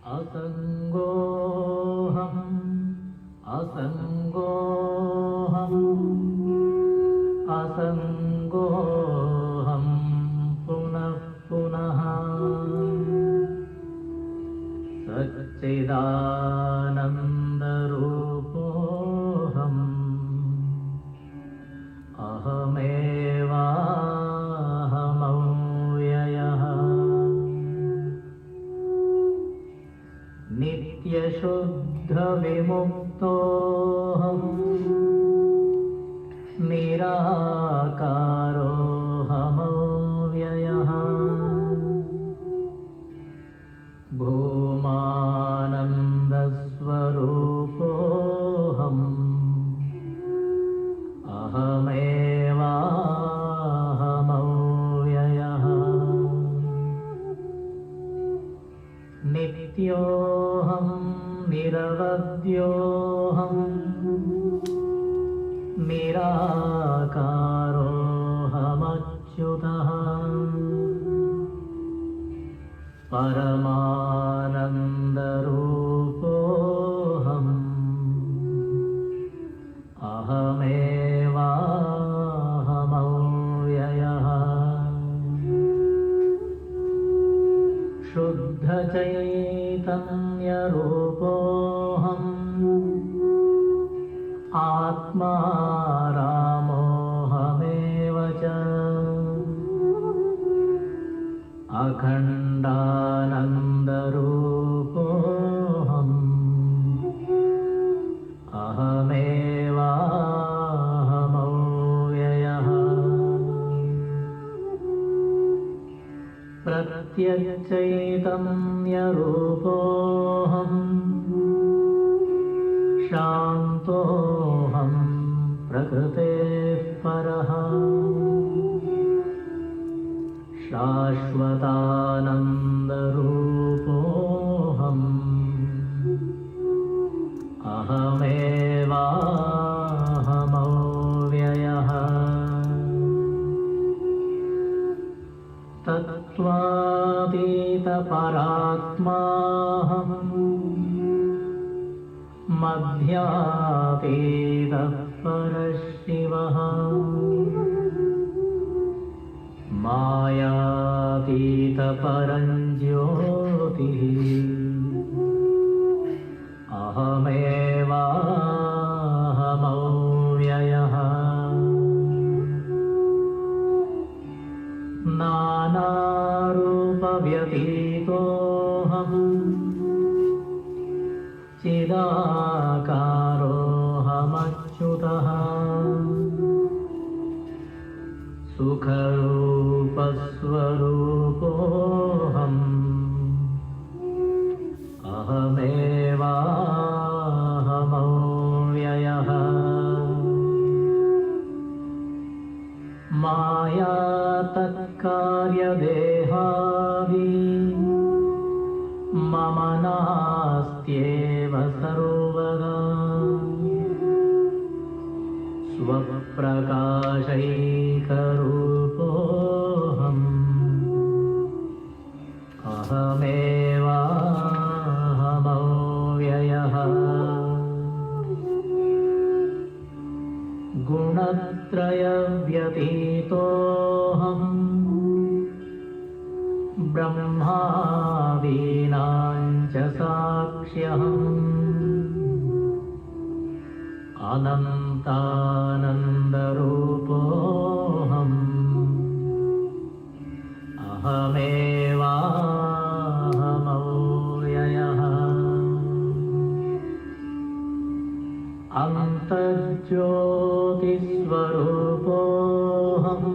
असङ्गोऽहम् असङ्गोऽहम् असङ्गोऽहम् पुनः पुनः सच्चिदानन्दरूपोऽहम् अहमेवाहमव्ययः नित्यशुद्धविमुक्तोऽहम् निराकारोऽहमव्ययः भूमानन्दस्वरूपोऽहम् अहमेवाहमव्ययः नित्योऽहम् निरवद्योऽहम् निराकारोऽहमच्युतः परमानन्दरूपोऽहम् अहमेवाहमव्ययः शुद्धचैतन्यरूपोऽहम् आत्मा रामोऽहमेव च अखण्डानन्दरूपोऽहम् अहमेवाहमव्ययः प्रत्यक्षचैतन्यरूपोऽहम् शान्तोऽहम् प्रकृतेः परः शाश्वतानन्दरूपोऽहम् अहमेवाहमव्ययः तत्त्वातीतपरात्माहम् मध्यातीतः परशिवः मायातीतपरञ्ज्योतिः अहमेवाहमव्ययः नानारूपव्यतीतोऽहम् चिदाकारोऽहमच्युतः सुखरूपस्वरूपोऽहम् अहमेवाहमव्ययः मायातत्कार्यदेहादि मम नास्त्येव सर्वदा स्वप्रकाशैकरूपोऽहम् अहमेवाहमव्ययः गुणत्रयव्यतीतोऽहम् ब्रह्मादीनां च साक्ष्यहम् अनन्तानन्दरूपोऽहम् अहमेवाहमव्ययः अन्तर्ज्योतिस्वरूपोऽहम्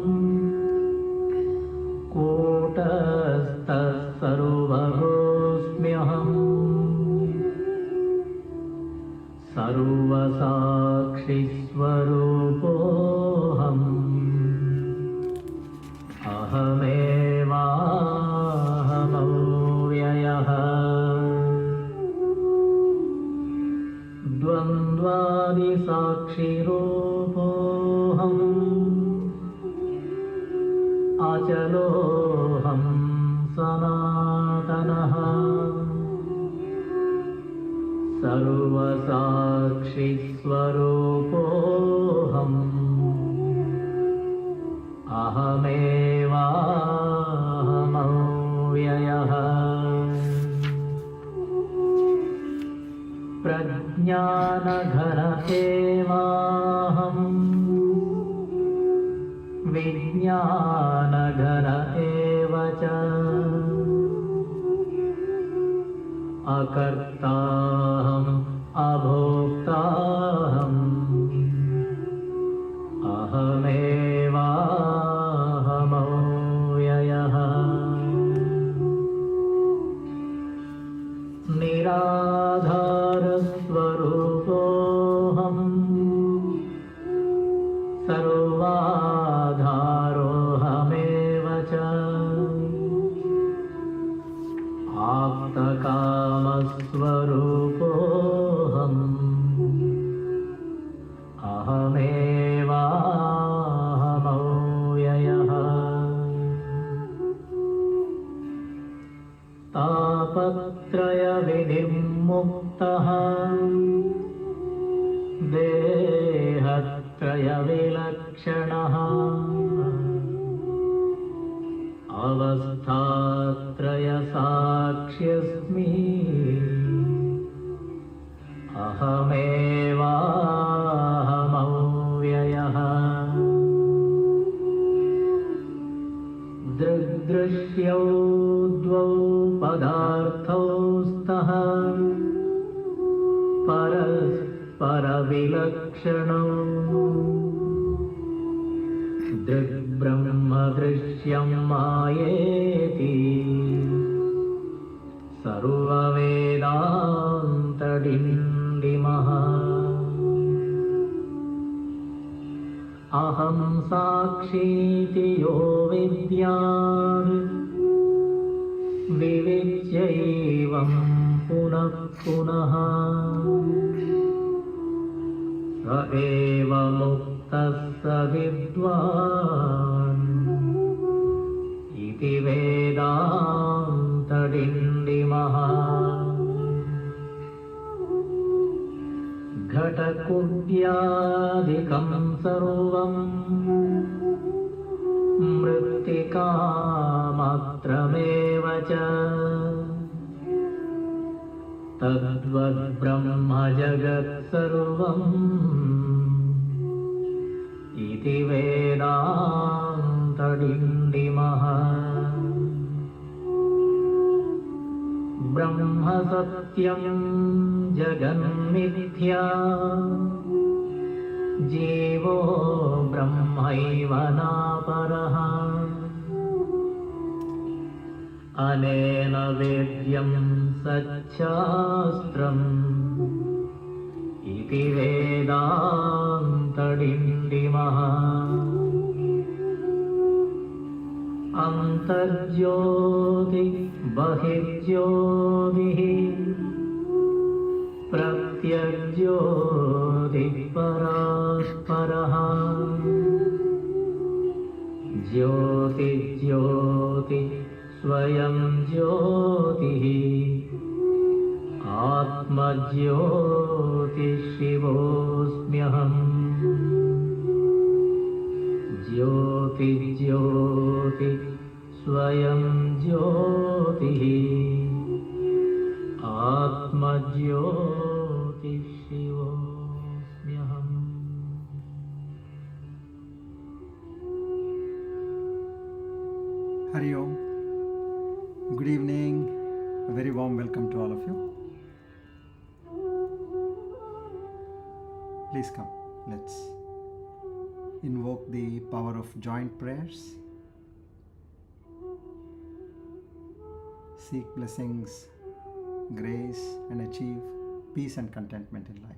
कूटस्थः सर्वगोऽस्म्यहम् सर्वसाक्षिस्वरूपोऽहम् अहमेवाहमव्ययः द्वन्द्वादिसाक्षिरूपोऽहम् अचलोऽहम् सनातनः सर्वसाक्षिस्वरूपोऽहम् अहमेवाहमव्ययः प्रज्ञानघन एवाहम् विज्ञानघन एव च अकर्ताहम् अभोक्ताहम् अहमेवाहमव्ययः निराधारस्वरूपोऽहम् सर्वाधारोऽहमेव च आप्तकामस्वरूपोऽहम् अहमेवाहमव्ययः तापत्रयविनिर्मुक्तः देहत्रयविलक्षणः अवस्थात्रयसाक्ष्यस्मि अहमेवाहमव्ययः दृग्दृश्यौ द्वौ पदार्थौ स्तः परस्परविलक्षणौ दृग्ब्रह्मदृश्यं मायेति सर्ववेदान्तडिण्डिमः अहं साक्षीति यो विद्यात् विविच्यैवं पुनः पुनः स एव मुक्तः स विद्वान् इति वेदान्तडिण्डिमः घटकुड्यादिकं सर्वं मृत्तिकामात्रमेव च तद्वद्ब्रह्म जगत्सर्वम् इति वेदान्तडिण्डिमः ब्रह्म सत्यं जगन्मिथ्या जीवो ब्रह्मैव नापरः अनेन वेद्यं सच्छास्त्रम् इति वेदान्तडिण्डिमः अन्तर्ज्योति बहिर्ज्योतिः प्रत्यग्ज्योतिः परास्परः ज्योतिज्योति स्वयं ज्योतिः आत्मज्योतिशिवोऽस्म्यहम् ज्योतिज्योति स्वयं ज्योतिः आत्मज्योतिशिवोऽस्म्यहम्। Hari Om. Good evening. A very warm welcome to all of you. Please come. Let's invoke the power of joint prayers. Seek blessings, grace, and achieve peace and contentment in life.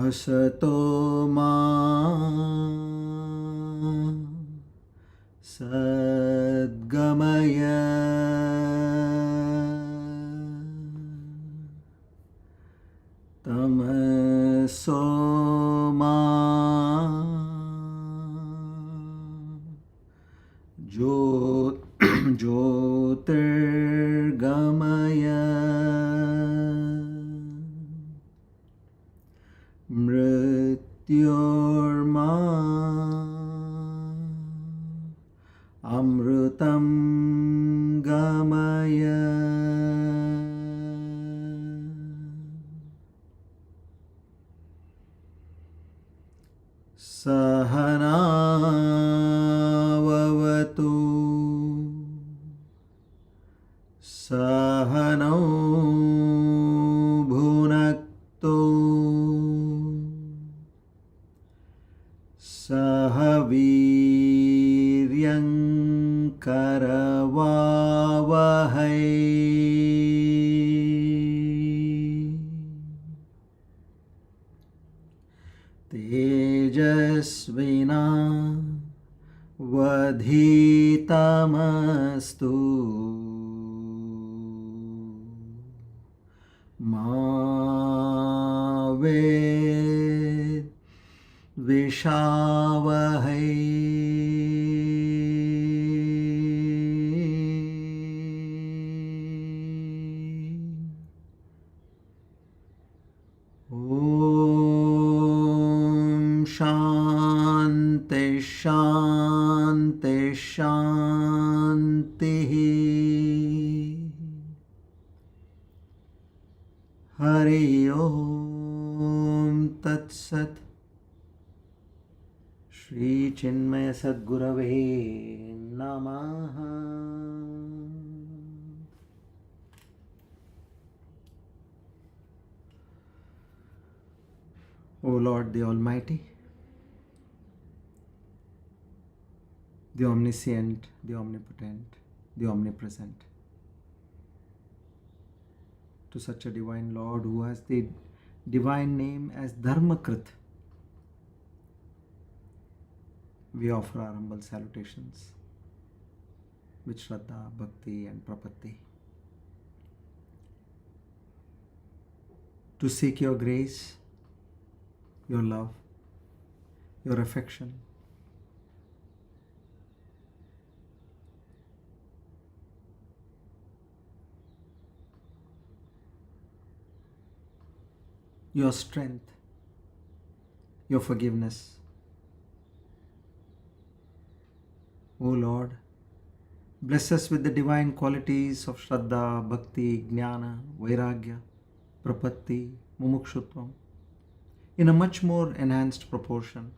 Asato ma sadgamaya tamaso ma jyotirgamaya mrityorma amrutam gamaya sahana vavatu sahanau bhunaktu sahaviryam karavavahai tejasvina vadhitamastu ma vishavahai Om Shanti Shanti Shanti Hari Om Tat Sat Shri Chinmaya Sadgurave Namaha. O Lord the Almighty, the Omniscient, the Omnipotent, the Omnipresent, to such a divine Lord who has the divine name as Dharmakrit, we offer our humble salutations with Shraddha, Bhakti and Prapatti. To seek your grace, your love, your affection, your strength, your forgiveness. O Lord, bless us with the divine qualities of Shraddha, Bhakti, Jnana, Vairagya, Prapatti, Mumukshutvam in a much more enhanced proportion.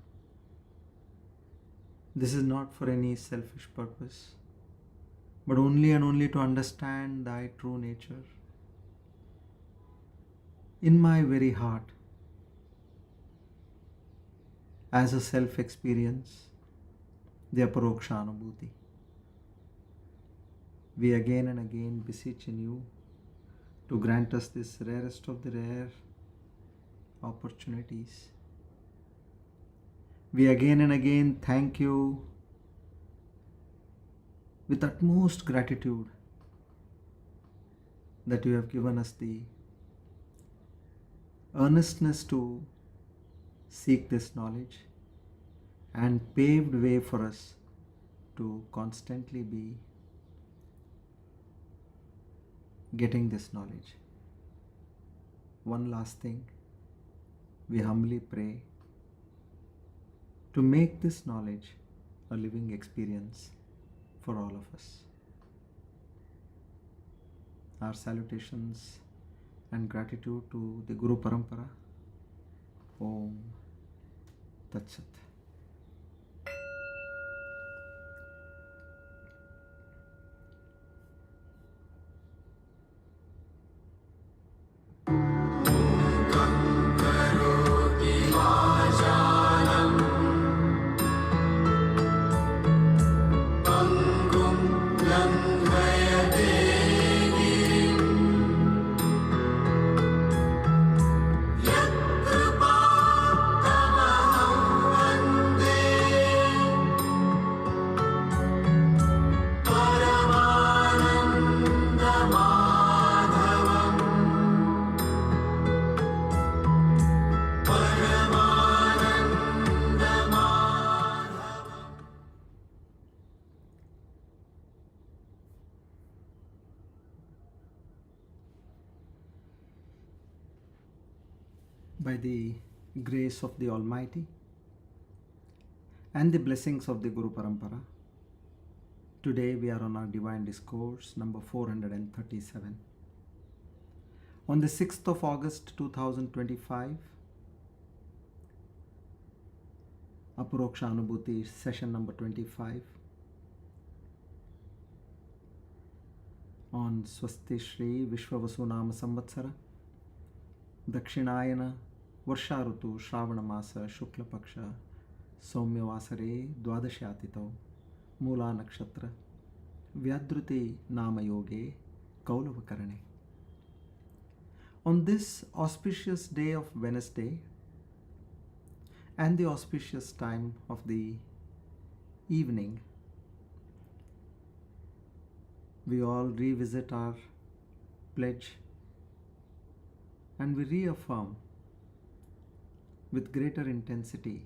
This is not for any selfish purpose, but only and only to understand thy true nature. In my very heart, as a self-experience, the Aparoksha Anubhuthi, we again and again beseech in you to grant us this rarest of the rare opportunities. We again and again thank you with utmost gratitude that you have given us the earnestness to seek this knowledge and paved way for us to constantly be getting this knowledge. One last thing, we humbly pray to make this knowledge a living experience for all of us. Our salutations and gratitude to the Guru Parampara. Om Tat Sat. By the grace of the Almighty and the blessings of the Guru Parampara, today we are on our Divine Discourse number 437. On the 6th of August 2025, Aparoksha Anubhuthi session number 25 on Swasti Shri Vishwavasunama Samvatsara Dakshinayana Varsharutu Shravana Masa Shukla Paksha Saumyavasare Dwadashyatito Mula Nakshatra Vyadruti Nama Yoge Kaulavakarane. On this auspicious day of Wednesday and the auspicious time of the evening, we all revisit our pledge and we reaffirm with greater intensity,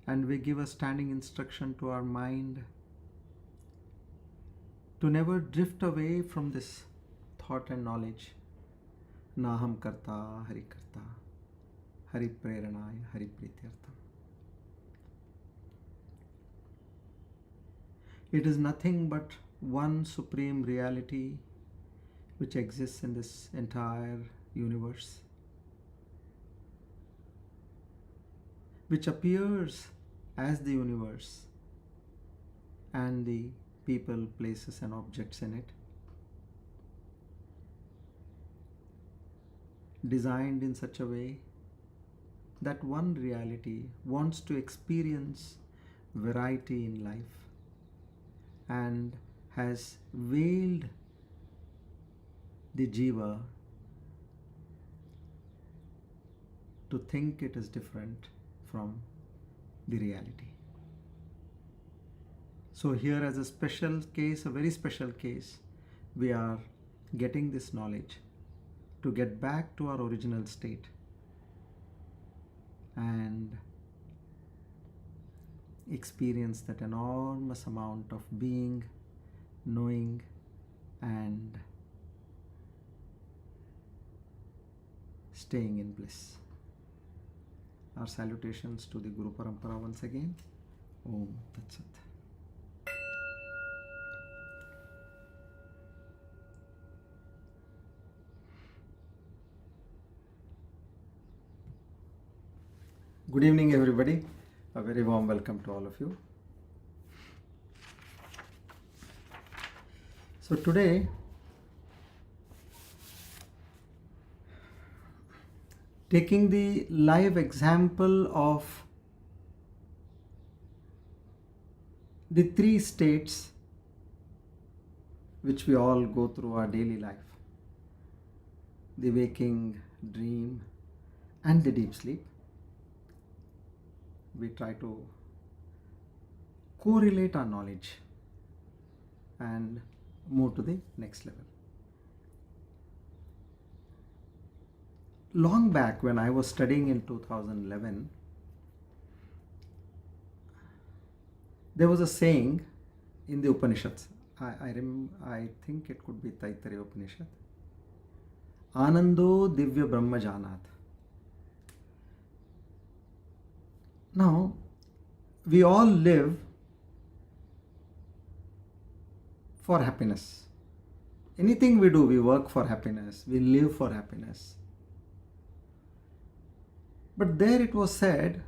and we give a standing instruction to our mind to never drift away from this thought and knowledge. Naham karta, hari karta, hari preranaya, hari prityartham. It is nothing but one supreme reality which exists in this entire universe, which appears as the universe and the people, places and objects in it, designed in such a way that one reality wants to experience variety in life and has veiled the jiva to think it is different from the reality. So here, as a special case, a very special case, we are getting this knowledge to get back to our original state and experience that enormous amount of being, knowing and staying in bliss. Our salutations to the Guru Parampara once again. Om Tat Sat. Good evening, everybody. A very warm welcome to all of you. So today, taking the live example of the three states which we all go through our daily life, the waking, dream and the deep sleep, we try to correlate our knowledge and move to the next level. Long back when I was studying in 2011, there was a saying in the Upanishads. I think it could be Taittiriya Upanishad. Anando Divya Brahma Janat. Now, we all live for happiness. Anything we do, we work for happiness, we live for happiness. But there it was said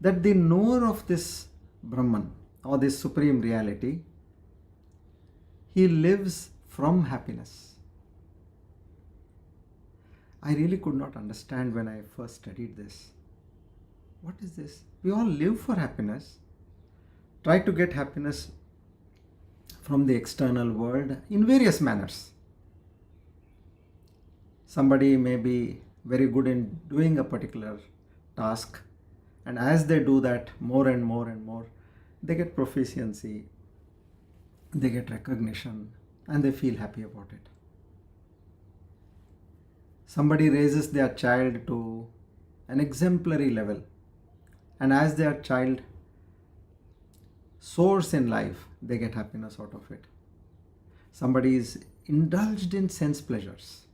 that the knower of this Brahman or this supreme reality, he lives from happiness. I really could not understand when I first studied this. What is this? We all live for happiness, try to get happiness from the external world in various manners. Somebody may be very good in doing a particular task, and as they do that more and more and more, they get proficiency, they get recognition, and they feel happy about it. Somebody raises their child to an exemplary level, and as their child soars in life, they get happiness out of it. Somebody is indulged in sense pleasures,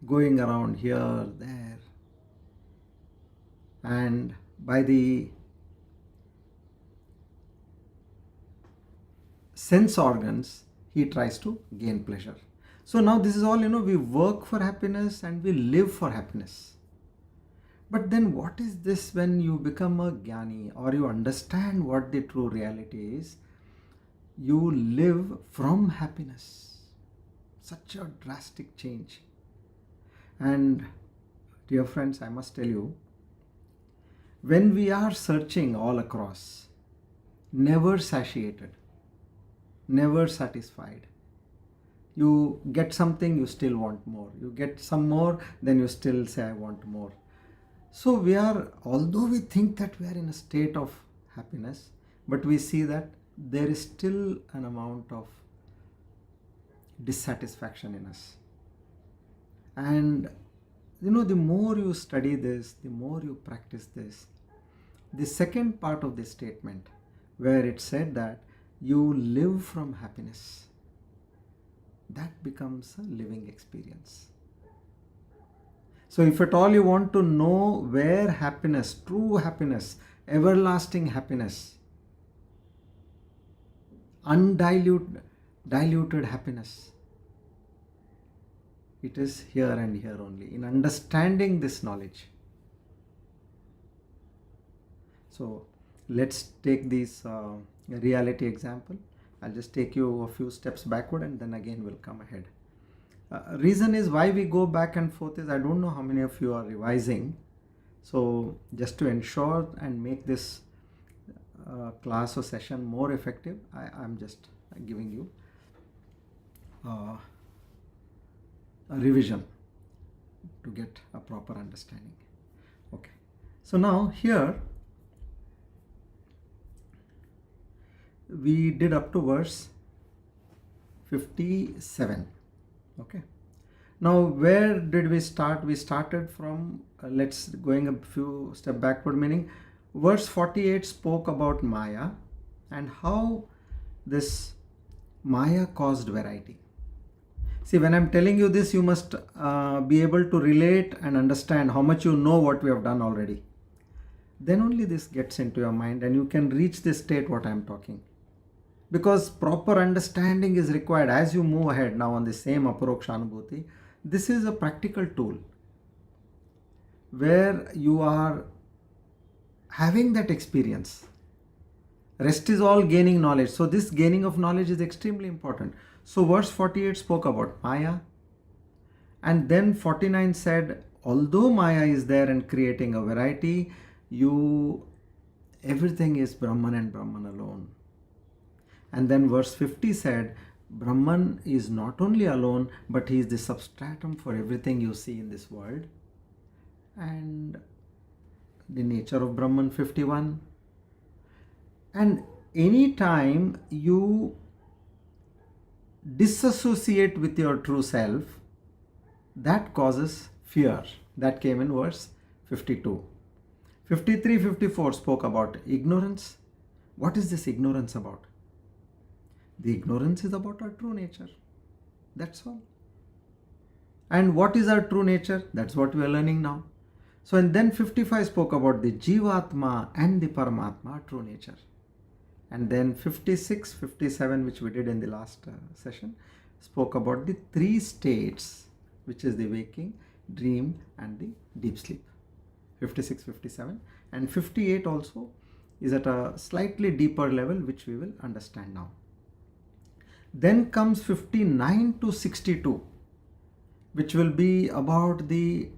going around here, there, and by the sense organs, he tries to gain pleasure. So now this is all, we work for happiness and we live for happiness. But then what is this when you become a jnani or you understand what the true reality is? You live from happiness. Such a drastic change. And dear friends, I must tell you, when we are searching all across, never satiated, never satisfied, you get something, you still want more. You get some more, then you still say, I want more. So we are, although we think that we are in a state of happiness, but we see that there is still an amount of dissatisfaction in us. And the more you study this, the more you practice this, the second part of this statement, where it said that you live from happiness, that becomes a living experience. So if at all you want to know where happiness, true happiness, everlasting happiness, diluted happiness, it is here and here only, in understanding this knowledge. So let's take this reality example. I'll just take you a few steps backward and then again we'll come ahead. Reason is why we go back and forth is I don't know how many of you are revising. So just to ensure and make this class or session more effective, I'm just giving you a revision to get a proper understanding. Okay. So now here we did up to verse 57. Okay. Now where did we start? We started from, let's going a few step backward, meaning verse 48 spoke about Maya and how this Maya caused variety. See, when I'm telling you this, you must be able to relate and understand how much you know what we have done already. Then only this gets into your mind and you can reach this state what I'm talking. Because proper understanding is required as you move ahead now on the same Aparoksha Anubhuti. This is a practical tool where you are having that experience. Rest is all gaining knowledge. So this gaining of knowledge is extremely important. So verse 48 spoke about Maya. And then 49 said, although Maya is there and creating a variety, everything is Brahman and Brahman alone. And then verse 50 said, Brahman is not only alone, but he is the substratum for everything you see in this world. And the nature of Brahman, 51. And any time you disassociate with your true self, that causes fear. That came in verse 52. 53, 54 spoke about ignorance. What is this ignorance about? The ignorance is about our true nature. That's all. And what is our true nature? That's what we are learning now. So, and then 55 spoke about the jivatma and the Paramatma, our true nature. And then 56, 57, which we did in the last session, spoke about the three states, which is the waking, dream, and the deep sleep. 56, 57. And 58 also is at a slightly deeper level, which we will understand now. Then comes 59 to 62, which will be about the,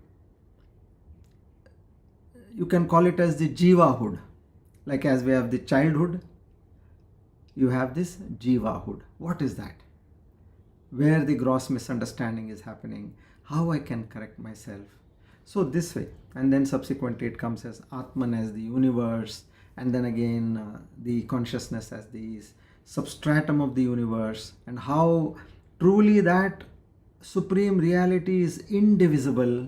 you can call it as the jivahood. Like as we have the childhood, you have this jivahood. What is that? Where the gross misunderstanding is happening, how I can correct myself. So this way, and then subsequently it comes as Atman as the universe, and then again the consciousness as the substratum of the universe, and how truly that supreme reality is indivisible.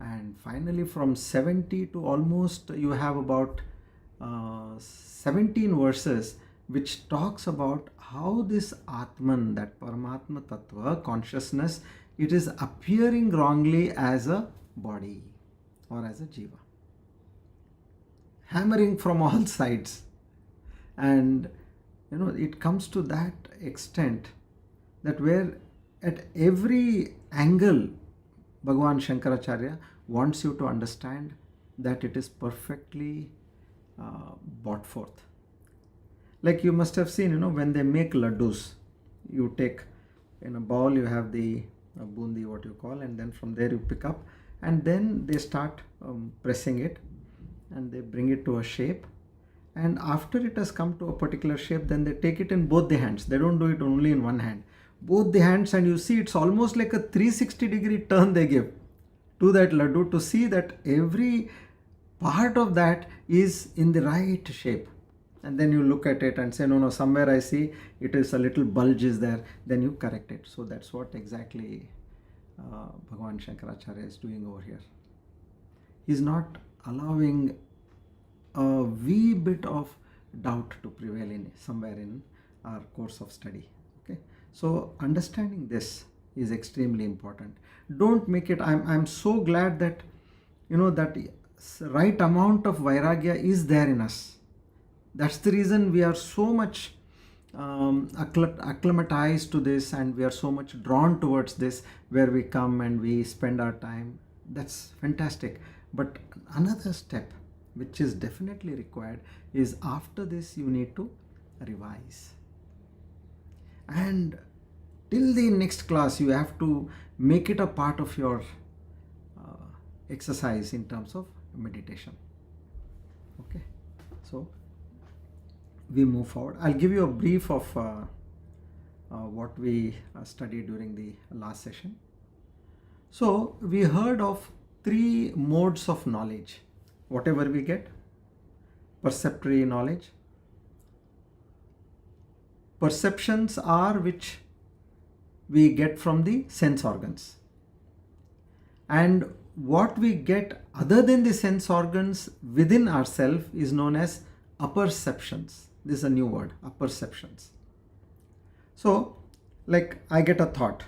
And finally from 70 to almost you have about 17 verses which talks about how this Atman, that Paramatma Tattva, consciousness, it is appearing wrongly as a body or as a jiva, hammering from all sides. And it comes to that extent that where at every angle Bhagavan Shankaracharya wants you to understand that it is perfectly brought forth. Like you must have seen, when they make laddus, you take in a bowl, you have the bundi, what you call, and then from there you pick up, and then they start pressing it, and they bring it to a shape. And after it has come to a particular shape, then they take it in both the hands. They don't do it only in one hand. Both the hands, and you see it's almost like a 360-degree turn they give to that laddu to see that every part of that is in the right shape. And then you look at it and say, no, somewhere I see it is a little bulge is there. Then you correct it. So that's what exactly Bhagavan Shankaracharya is doing over here. He's not allowing a wee bit of doubt to prevail in somewhere in our course of study. Okay, so understanding this is extremely important. Don't make it. I'm so glad that that right amount of vairagya is there in us. That's the reason we are so much acclimatized to this, and we are so much drawn towards this, where we come and we spend our time. That's fantastic. But another step which is definitely required is after this you need to revise. And till the next class you have to make it a part of your exercise in terms of meditation. Okay, so we move forward. I'll give you a brief of what we studied during the last session. So we heard of 3 modes of knowledge. Whatever we get: perceptory knowledge. Perceptions are which we get from the sense organs. And what we get other than the sense organs within ourselves is known as apperceptions. This is a new word, apperceptions. So, like I get a thought,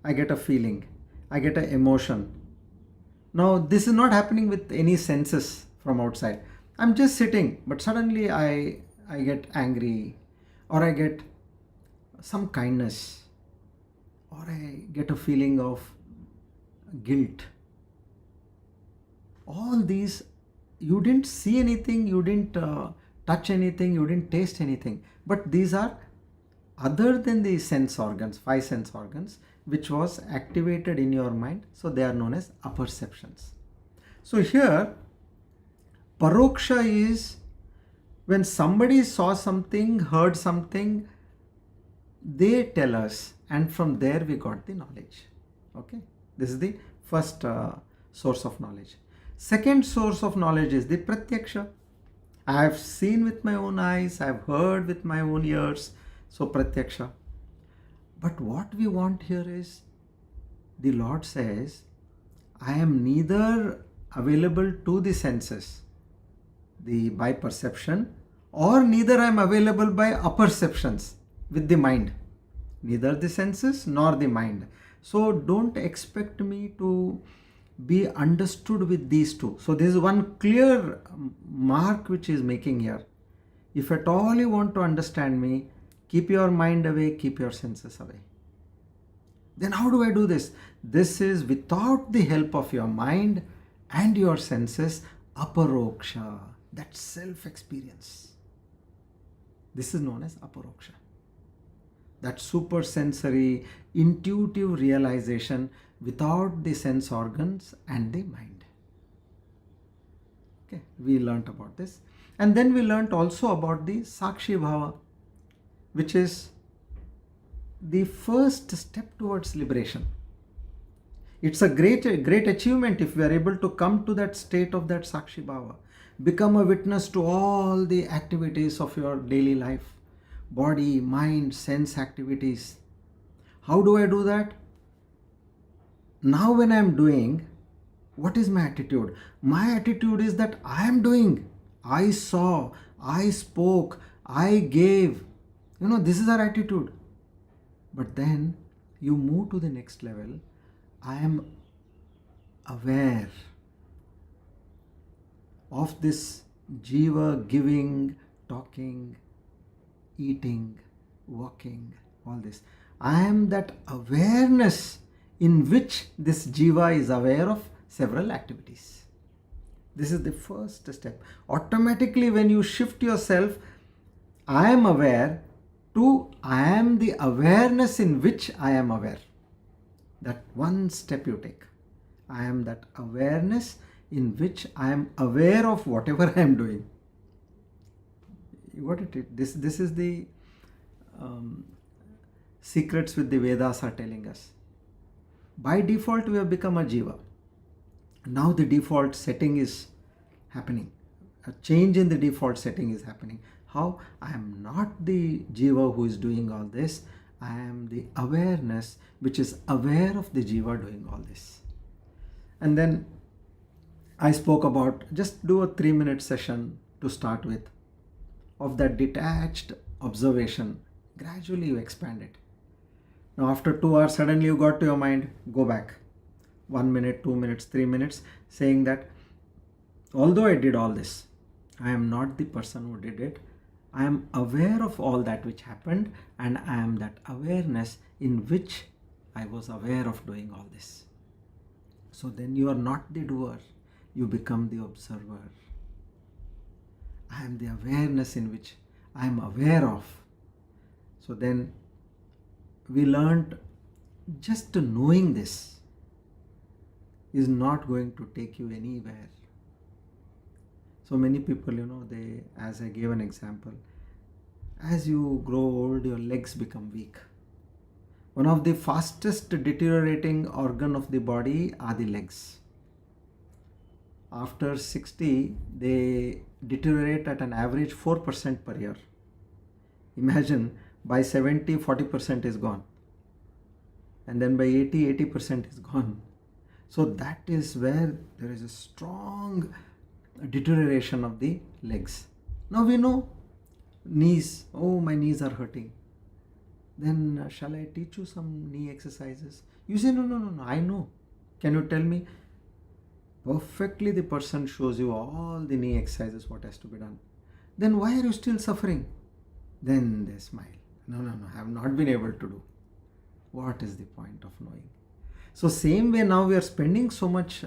I get a feeling, I get an emotion. Now, this is not happening with any senses from outside. I'm just sitting, but suddenly I get angry, or I get some kindness, or I get a feeling of guilt. All these, you didn't see anything, you didn't touch anything, you didn't taste anything, but these are other than the sense organs, 5 sense organs, which was activated in your mind. So they are known as apperceptions. So here, paroksha is when somebody saw something, heard something, they tell us, and from there we got the knowledge. Okay, this is the first source of knowledge. Second source of knowledge is the pratyaksha. I have seen with my own eyes, I have heard with my own ears. So pratyaksha. But what we want here is, the Lord says, I am neither available to the senses, by perception, or neither I am available by apperceptions with the mind. Neither the senses nor the mind. So don't expect me to be understood with these two. So this is one clear mark which is making here. If at all you want to understand me, keep your mind away, keep your senses away. Then how do I do this? This is without the help of your mind and your senses, aparoksha, that self-experience. This is known as aparoksha. That super sensory, intuitive realization without the sense organs and the mind. Okay, we learnt about this. And then we learnt also about the sakshi bhava, which is the first step towards liberation. It's a great achievement if we are able to come to that state of that sakshi bhava. Become a witness to all the activities of your daily life. Body, mind, sense activities. How do I do that? Now when I am doing, what is my attitude? My attitude is that I am doing. I saw, I spoke, I gave. This is our attitude. But then you move to the next level. I am aware of this jiva giving, talking, eating, walking, all this. I am that awareness in which this jiva is aware of several activities. This is the first step. Automatically, when you shift yourself, I am aware, to I am the awareness in which I am aware. That one step you take. I am that awareness in which I am aware of whatever I am doing. You got it? This is the secrets which the Vedas are telling us. By default, we have become a jiva. Now the default setting is happening. A change in the default setting is happening. How? I am not the jiva who is doing all this. I am the awareness which is aware of the jiva doing all this. And then I spoke about, just do a 3-minute session to start with, of that detached observation. Gradually you expand it. Now after 2 hours, suddenly you got to your mind, go back. 1 minute, 2 minutes, 3 minutes, saying that although I did all this, I am not the person who did it. I am aware of all that which happened, and I am that awareness in which I was aware of doing all this. So then you are not the doer, you become the observer. I am the awareness in which I am aware of. So then we learned just knowing this is not going to take you anywhere. So many people, they, as I gave an example, as you grow old, your legs become weak. One of the fastest deteriorating organ of the body are the legs. After 60, they deteriorate at an average 4% per year. Imagine by 70, 40% is gone. And then by 80, 80% is gone. So that is where there is a strong deterioration of the legs. Now we know knees. Oh, my knees are hurting. Then shall I teach you some knee exercises? You say, no, I know. Can you tell me? Perfectly the person shows you all the knee exercises, what has to be done. Then why are you still suffering? Then they smile. No, I have not been able to do. What is the point of knowing? So same way now we are spending so much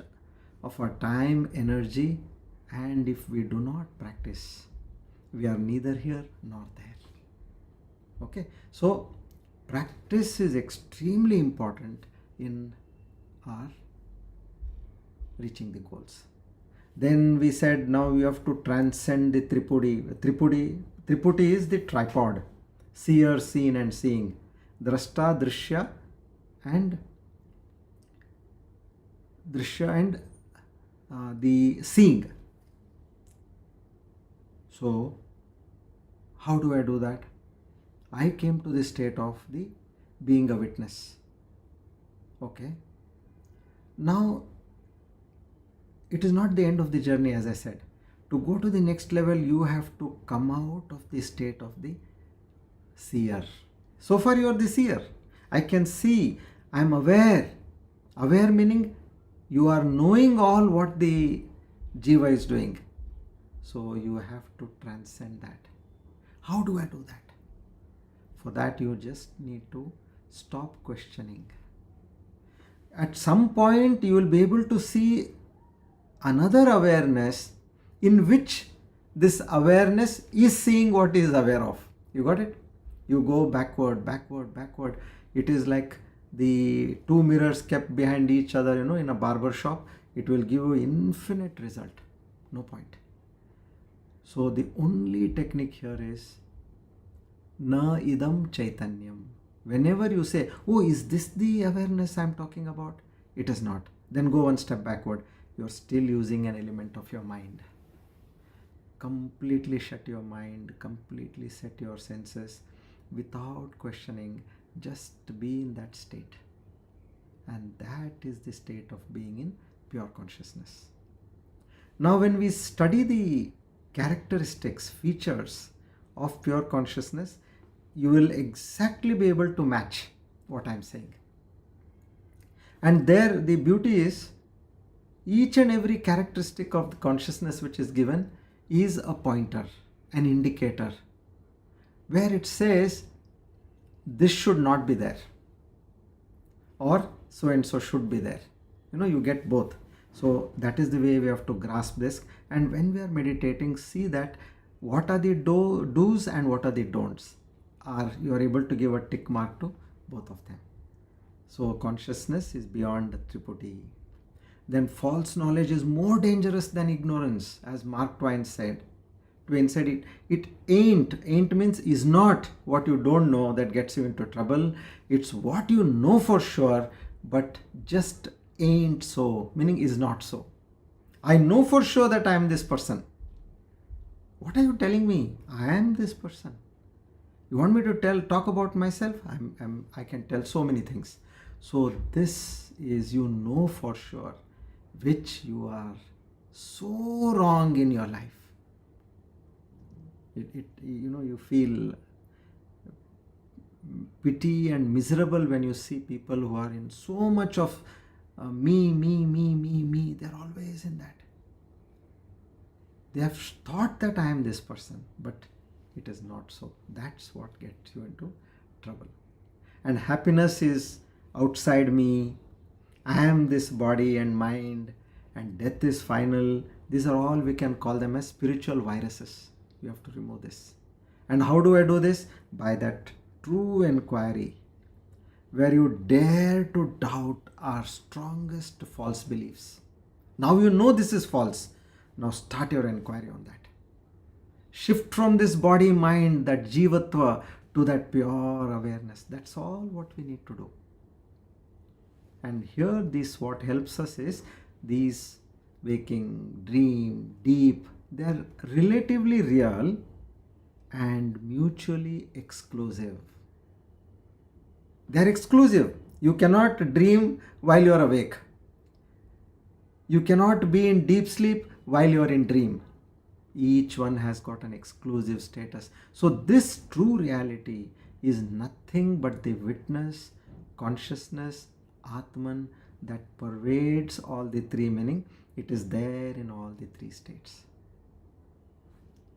of our time, energy, and if we do not practice, we are neither here nor there. Okay, so practice is extremely important in our reaching the goals. Then we said now we have to transcend the Tripudi. Tripudi is the tripod. Seer, seen and seeing. Drashta, drishya and the seeing. So how do I do that? I came to the state of the being a witness. Okay. Now it is not the end of the journey, as I said. To go to the next level, you have to come out of the state of the seer. So far you are the seer. I can see, I am aware. Aware meaning you are knowing all what the jiva is doing. So you have to transcend that. How do I do that? For that you just need to stop questioning. At some point you will be able to see another awareness in which this awareness is seeing what is aware of. You got it? You go backward. It is like the two mirrors kept behind each other, in a barber shop. It will give you infinite result. No point. So the only technique here is na idam chaitanyam. Whenever you say, oh, is this the awareness I am talking about? It is not. Then go one step backward. You are still using an element of your mind. Completely shut your mind, completely set your senses without questioning. Just be in that state. And that is the state of being in pure consciousness. Now when we study the characteristics, features of pure consciousness, you will exactly be able to match what I am saying. And there the beauty is, each and every characteristic of the consciousness which is given is a pointer, an indicator, where it says this should not be there, or so and so should be there. You get both. So that is the way we have to grasp this. And when we are meditating, see that what are the do's and what are the don'ts. You are able to give a tick mark to both of them. So consciousness is beyond the Triputi. Then false knowledge is more dangerous than ignorance, as Mark Twain said. Twain said it ain't. Ain't means is not. What you don't know that gets you into trouble. It's what you know for sure, but just ain't so, meaning is not so. I know for sure that I am this person. What are you telling me? I am this person. You want me to talk about myself? I can tell so many things. So this is, for sure, which you are so wrong in your life. You feel pity and miserable when you see people who are in so much of me. They're always in that. They have thought that I am this person, but it is not so. That's what gets you into trouble. And happiness is outside me. I am this body and mind, and death is final. These are all, we can call them as spiritual viruses. You have to remove this. And how do I do this? By that true inquiry, where you dare to doubt our strongest false beliefs. Now you know this is false. Now start your inquiry on that. Shift from this body mind, that jivatma, to that pure awareness. That's all what we need to do. And here what helps us is these waking, dream, deep, they're relatively real and mutually exclusive. They're exclusive. You cannot dream while you're awake. You cannot be in deep sleep while you're in dream. Each one has got an exclusive status. So this true reality is nothing but the witness, consciousness, Atman, that pervades all the three, meaning it is there in all the three states.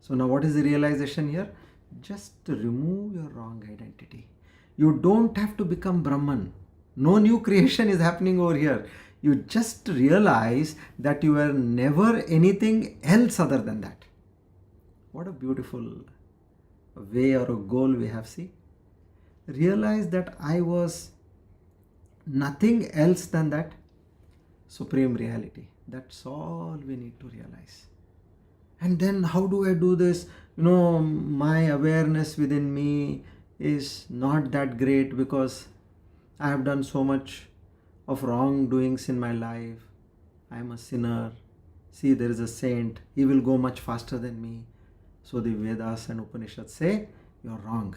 So now what is the realization here? Just to remove your wrong identity. You don't have to become Brahman. No new creation is happening over here. You just realize that you are never anything else other than that. What a beautiful way or a goal we have, see. Realize that I was nothing else than that supreme reality. That's all we need to realize. And then how do I do this? My awareness within me is not that great because I have done so much of wrongdoings in my life. I am a sinner. See, there is a saint. He will go much faster than me. So the Vedas and Upanishads say, you're wrong.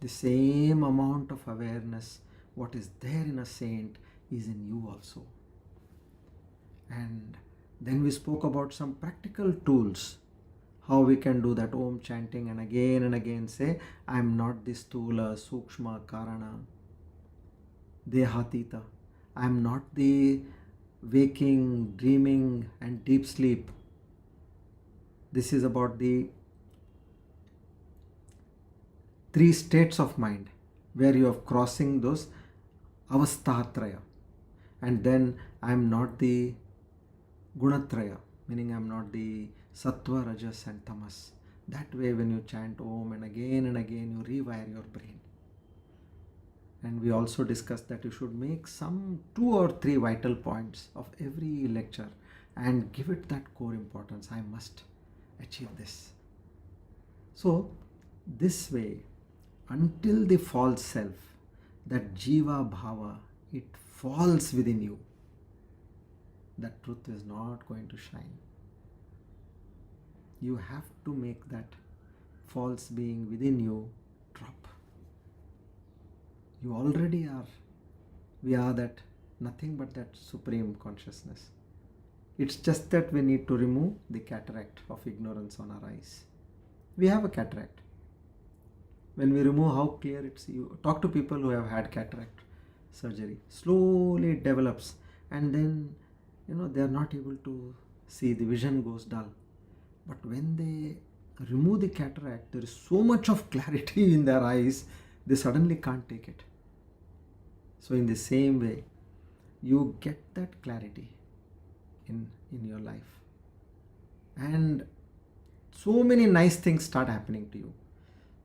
The same amount of awareness, what is there in a saint, is in you also. And then we spoke about some practical tools, how we can do that Om chanting and again say, I am not this Stula, Sukshma, Karana, Dehatita. I am not the waking, dreaming and deep sleep. This is about the three states of mind where you are crossing those avastatraya. And then I am not the gunatraya, meaning I am not the sattva, rajas and tamas. That way when you chant Om and again you rewire your brain. And we also discussed that you should make some 2 or 3 vital points of every lecture and give it that core importance. I must achieve this. So this way, until the false self, that jiva bhava, it falls within you, that truth is not going to shine. You have to make that false being within you drop. You already are. We are that, nothing but that supreme consciousness. It's just that we need to remove the cataract of ignorance on our eyes. We have a cataract. When we remove, how clear it's, you talk to people who have had cataract surgery. Slowly it develops, and then they are not able to see, the vision goes dull. But when they remove the cataract, there is so much of clarity in their eyes, they suddenly can't take it. So in the same way, you get that clarity in your life, and so many nice things start happening to you.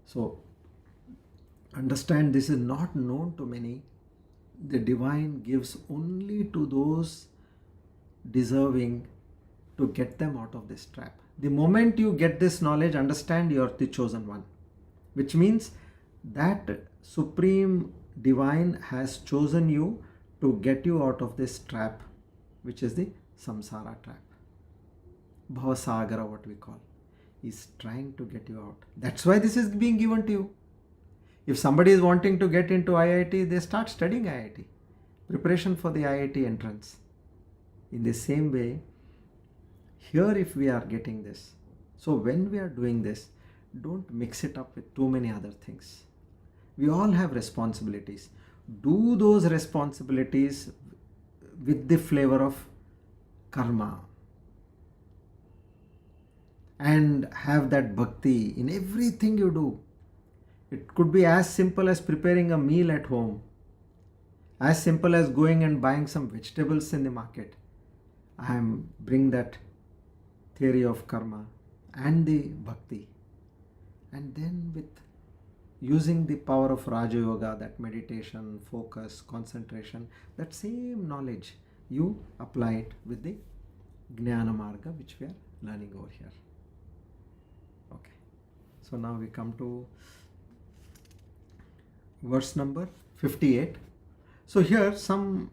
So understand, this is not known to many. The divine gives only to those deserving to get them out of this trap. The moment you get this knowledge, understand you are the chosen one, which means that supreme divine has chosen you to get you out of this trap, which is the samsara trap. Bhavasagara, what we call, is trying to get you out. That's why this is being given to you. If somebody is wanting to get into IIT, they start studying IIT, preparation for the IIT entrance. In the same way, here if we are getting this, so when we are doing this, don't mix it up with too many other things. We all have responsibilities. Do those responsibilities with the flavor of karma, and have that bhakti in everything you do. It could be as simple as preparing a meal at home, as simple as going and buying some vegetables in the market. I am bring that theory of karma and the bhakti, and then with using the power of Raja Yoga, that meditation, focus, concentration, that same knowledge you apply it with the Jnana Marga, which we are learning over here. Okay, so now we come to verse number 58. So here some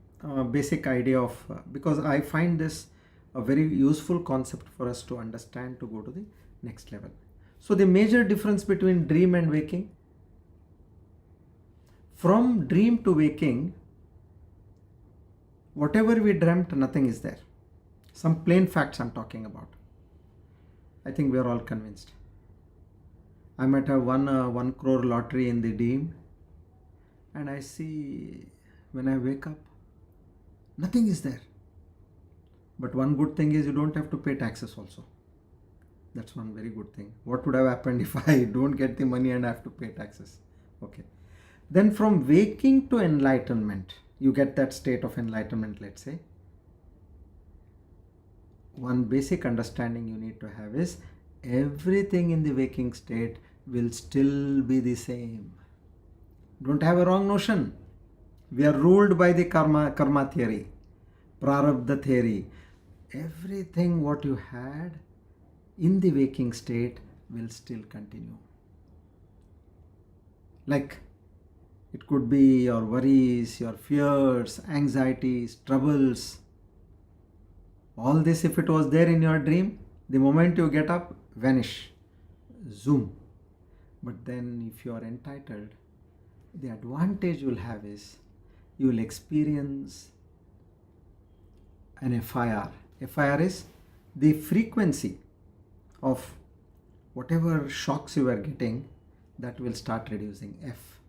basic idea of, because I find this a very useful concept for us to understand to go to the next level. So the major difference between dream and waking: from dream to waking, whatever we dreamt, nothing is there. Some plain facts I'm talking about. I think we are all convinced. I might have won a 1 crore lottery in the dream, and I see when I wake up, nothing is there. But one good thing is you don't have to pay taxes also. That's one very good thing. What would have happened if I don't get the money and I have to pay taxes? Okay. Then from waking to enlightenment, you get that state of enlightenment, let's say. One basic understanding you need to have is everything in the waking state will still be the same. Don't have a wrong notion. We are ruled by the karma theory, prarabdha theory. Everything what you had in the waking state will still continue. Like it could be your worries, your fears, anxieties, troubles. All this, if it was there in your dream, the moment you get up, vanish, zoom. But then if you are entitled, the advantage you will have is you will experience an FIR. FIR is the frequency of whatever shocks you are getting, that will start reducing, F.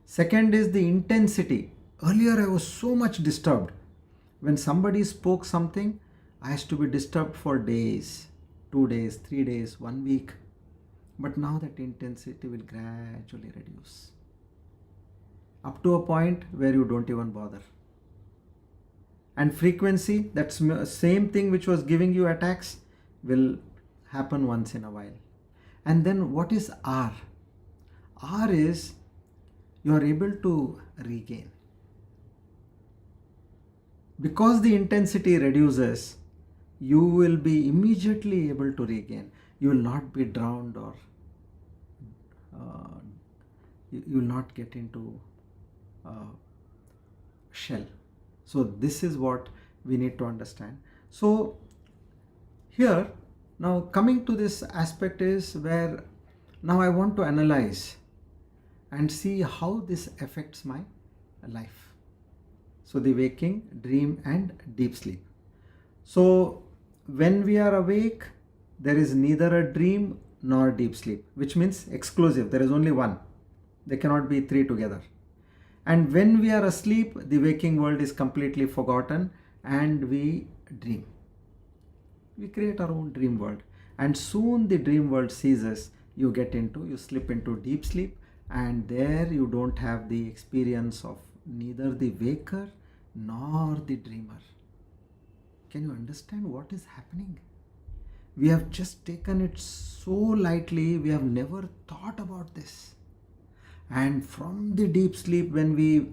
Second is the intensity. Earlier I was so much disturbed. When somebody spoke something, I used to be disturbed for days, 2 days, 3 days, 1 week. But now that intensity will gradually reduce, up to a point where you don't even bother. And frequency, that's same thing which was giving you attacks, will happen once in a while. And then what is R? R is you are able to regain. Because the intensity reduces, you will be immediately able to regain. You will not be drowned, or you will not get into shell. So this is what we need to understand. So here, now coming to this aspect is where now I want to analyze and see how this affects my life. So the waking, dream and deep sleep. So when we are awake, there is neither a dream nor deep sleep, which means exclusive. There is only one. There cannot be three together. And when we are asleep, the waking world is completely forgotten and we dream. We create our own dream world. And soon the dream world ceases. You slip into deep sleep, and there you don't have the experience of neither the waker nor the dreamer. Can you understand what is happening? We have just taken it so lightly, we have never thought about this. And from the deep sleep, when we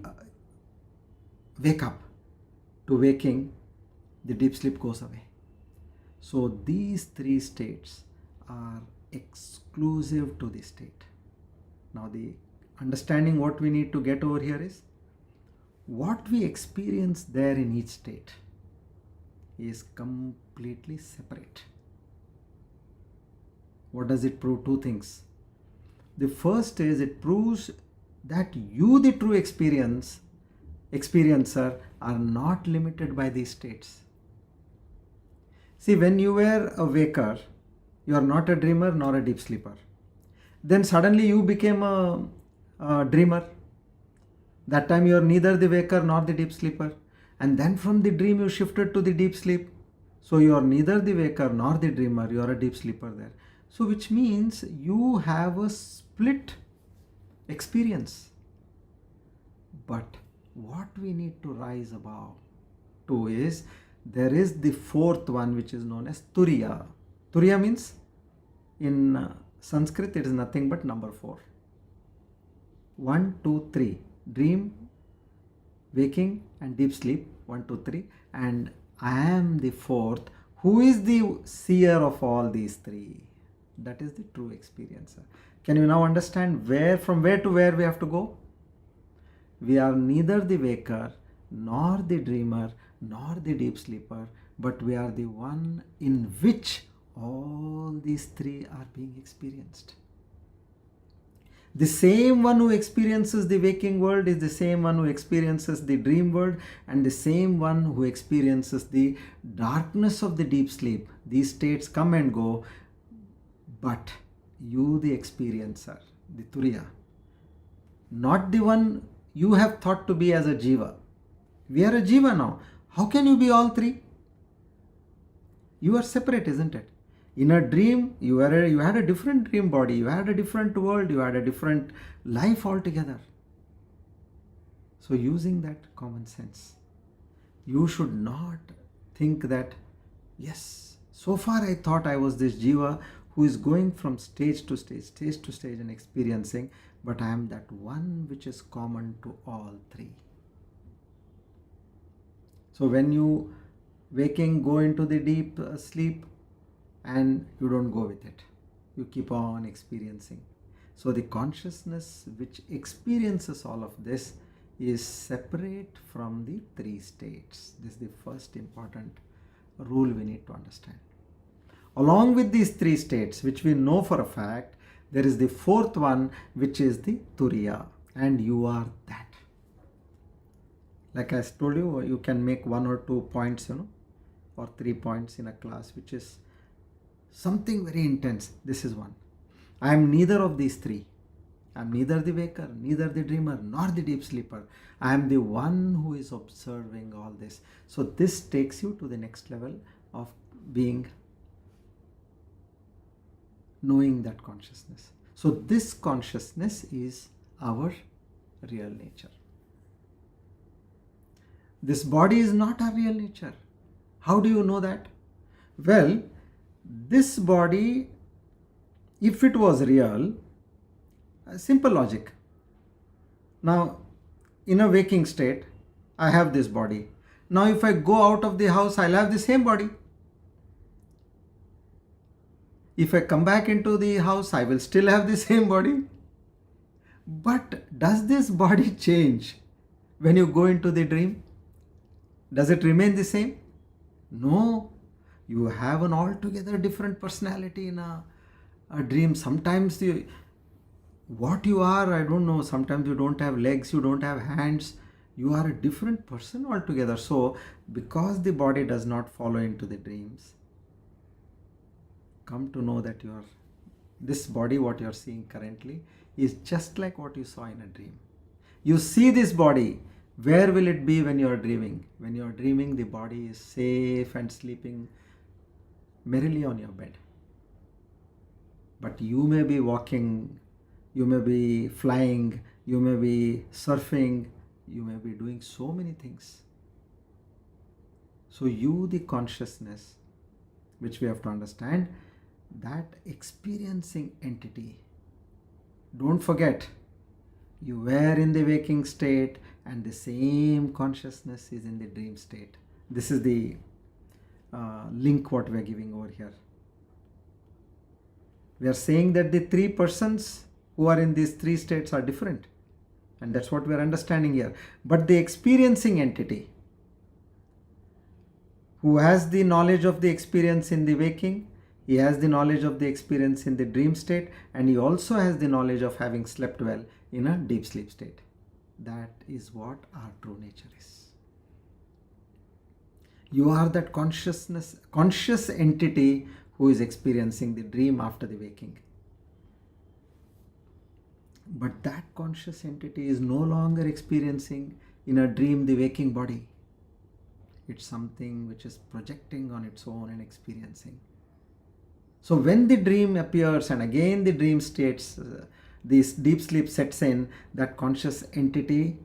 wake up to waking, the deep sleep goes away. So these three states are exclusive to the state. Now the understanding what we need to get over here is what we experience there in each state is completely separate. What does it prove? Two things. The first is it proves that you, the true experiencer, are not limited by these states. See, when you were a waker, you are not a dreamer nor a deep sleeper. Then suddenly you became a dreamer. That time you are neither the waker nor the deep sleeper. And then from the dream you shifted to the deep sleep. So you are neither the waker nor the dreamer, you are a deep sleeper there. So which means you have a split experience. But what we need to rise above to is there is the fourth one, which is known as Turiya. Turiya means in Sanskrit it is nothing but number 4. 1, 2, 3. Dream, waking and deep sleep. 1, 2, 3. And I am the fourth, who is the seer of all these three. That is the true experiencer. Can you now understand from where to where we have to go? We are neither the waker, nor the dreamer, nor the deep sleeper, but we are the one in which all these three are being experienced. The same one who experiences the waking world is the same one who experiences the dream world, and the same one who experiences the darkness of the deep sleep. These states come and go, but you, the experiencer, the Turiya, not the one you have thought to be as a jiva. We are a jiva now. How can you be all three? You are separate, isn't it? In a dream, you had a different dream body, you had a different world, you had a different life altogether. So using that common sense, you should not think that, yes, so far I thought I was this jiva who is going from stage to stage and experiencing, but I am that one which is common to all three. So when you waking go into the deep sleep, and you don't go with it, you keep on experiencing. So the consciousness which experiences all of this is separate from the three states. This is the first important rule we need to understand. Along with these three states, which we know for a fact, there is the fourth one, which is the Turiya, and you are that. Like I told you, you can make 1 or 2 points, or 3 points in a class, which is something very intense. This is one. I am neither of these three. I am neither the waker, neither the dreamer, nor the deep sleeper. I am the one who is observing all this. So this takes you to the next level of knowing that consciousness. So this consciousness is our real nature. This body is not our real nature. How do you know that? Well, this body, if it was real, simple logic. Now, in a waking state, I have this body. Now, if I go out of the house, I'll have the same body. If I come back into the house, I will still have the same body. But does this body change when you go into the dream? Does it remain the same? No. You have an altogether different personality in a dream. Sometimes what you are, I don't know. Sometimes you don't have legs, you don't have hands. You are a different person altogether. So, because the body does not follow into the dreams, come to know that this body, what you are seeing currently, is just like what you saw in a dream. You see this body. Where will it be when you are dreaming? When you are dreaming, the body is safe and sleeping merrily on your bed. But you may be walking, you may be flying, you may be surfing, you may be doing so many things. So you, the consciousness, which we have to understand, that experiencing entity, don't forget, you were in the waking state and the same consciousness is in the dream state. This is the link what we are giving over here. We are saying that the three persons who are in these three states are different. And that's what we are understanding here. But the experiencing entity, who has the knowledge of the experience in the waking, he has the knowledge of the experience in the dream state, and he also has the knowledge of having slept well in a deep sleep state. That is what our true nature is. You are that conscious entity who is experiencing the dream after the waking. But that conscious entity is no longer experiencing in a dream the waking body. It's something which is projecting on its own and experiencing. So when the dream appears and again the dream states, this deep sleep sets in, that conscious entity,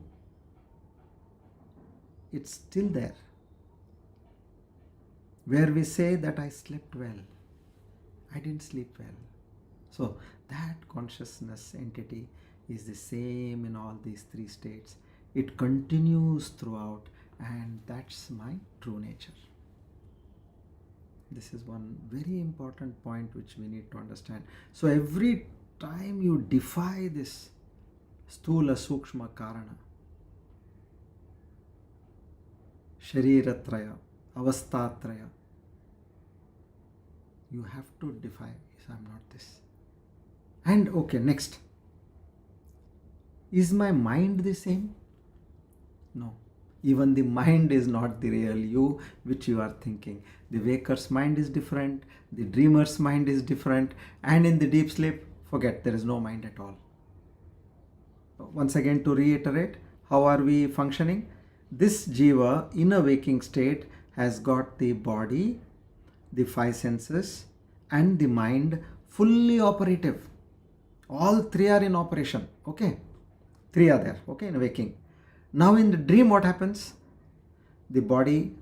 it's still there. Where we say that I slept well, I didn't sleep well. So that consciousness entity is the same in all these three states. It continues throughout, and that's my true nature. This is one very important point which we need to understand. So every time you defy this stula sukshma karana, shariratraya, avastatraya, you have to defy, yes, I'm not this. And okay, next. Is my mind the same? No. Even the mind is not the real you which you are thinking. The waker's mind is different, the dreamer's mind is different, and in the deep sleep, forget, there is no mind at all. Once again, to reiterate, how are we functioning? This jiva in a waking state has got the body, the five senses, and the mind fully operative. All three are in operation. Okay, three are there. Okay, in waking. Now in the dream, what happens? The body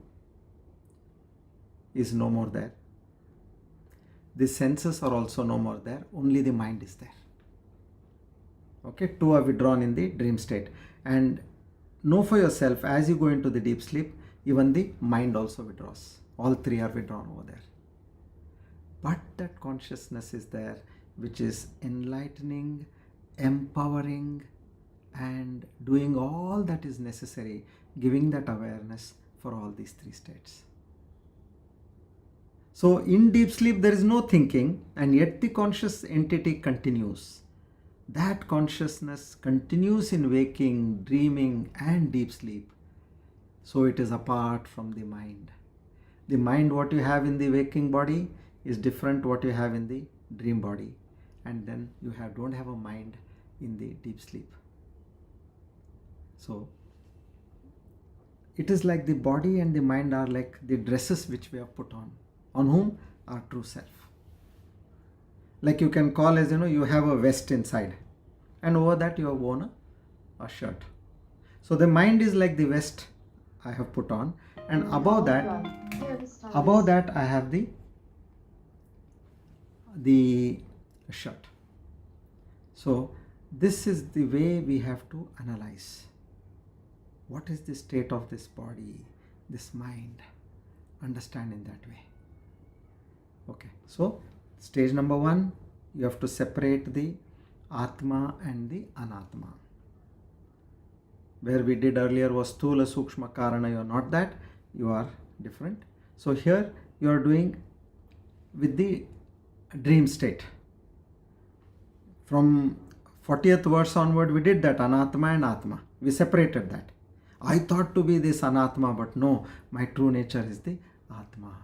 is no more there. The senses are also no more there. Only the mind is there. Okay, two are withdrawn in the dream state. And know for yourself, as you go into the deep sleep, even the mind also withdraws. All three are withdrawn over there. But that consciousness is there, which is enlightening, empowering, and doing all that is necessary, giving that awareness for all these three states. So in deep sleep there is no thinking, and yet the conscious entity continues. That consciousness continues in waking, dreaming, and deep sleep. So it is apart from the mind. The mind, what you have in the waking body, is different what you have in the dream body. And then you don't have a mind in the deep sleep. So it is like the body and the mind are like the dresses which we have put on whom? Our true self. Like you can call as, you have a vest inside, and over that you have worn a shirt. So the mind is like the vest I have put on, and above that I have the shirt. So this is the way we have to analyze. What is the state of this body, this mind? Understand in that way. Okay, so stage number 1, you have to separate the Atma and the Anatma. Where we did earlier was Stula Sukshma Karana, you are not that, you are different. So here you are doing with the dream state. From 40th verse onward, we did that Anatma and Atma. We separated that. I thought to be this Anatma, but no, my true nature is the Atma.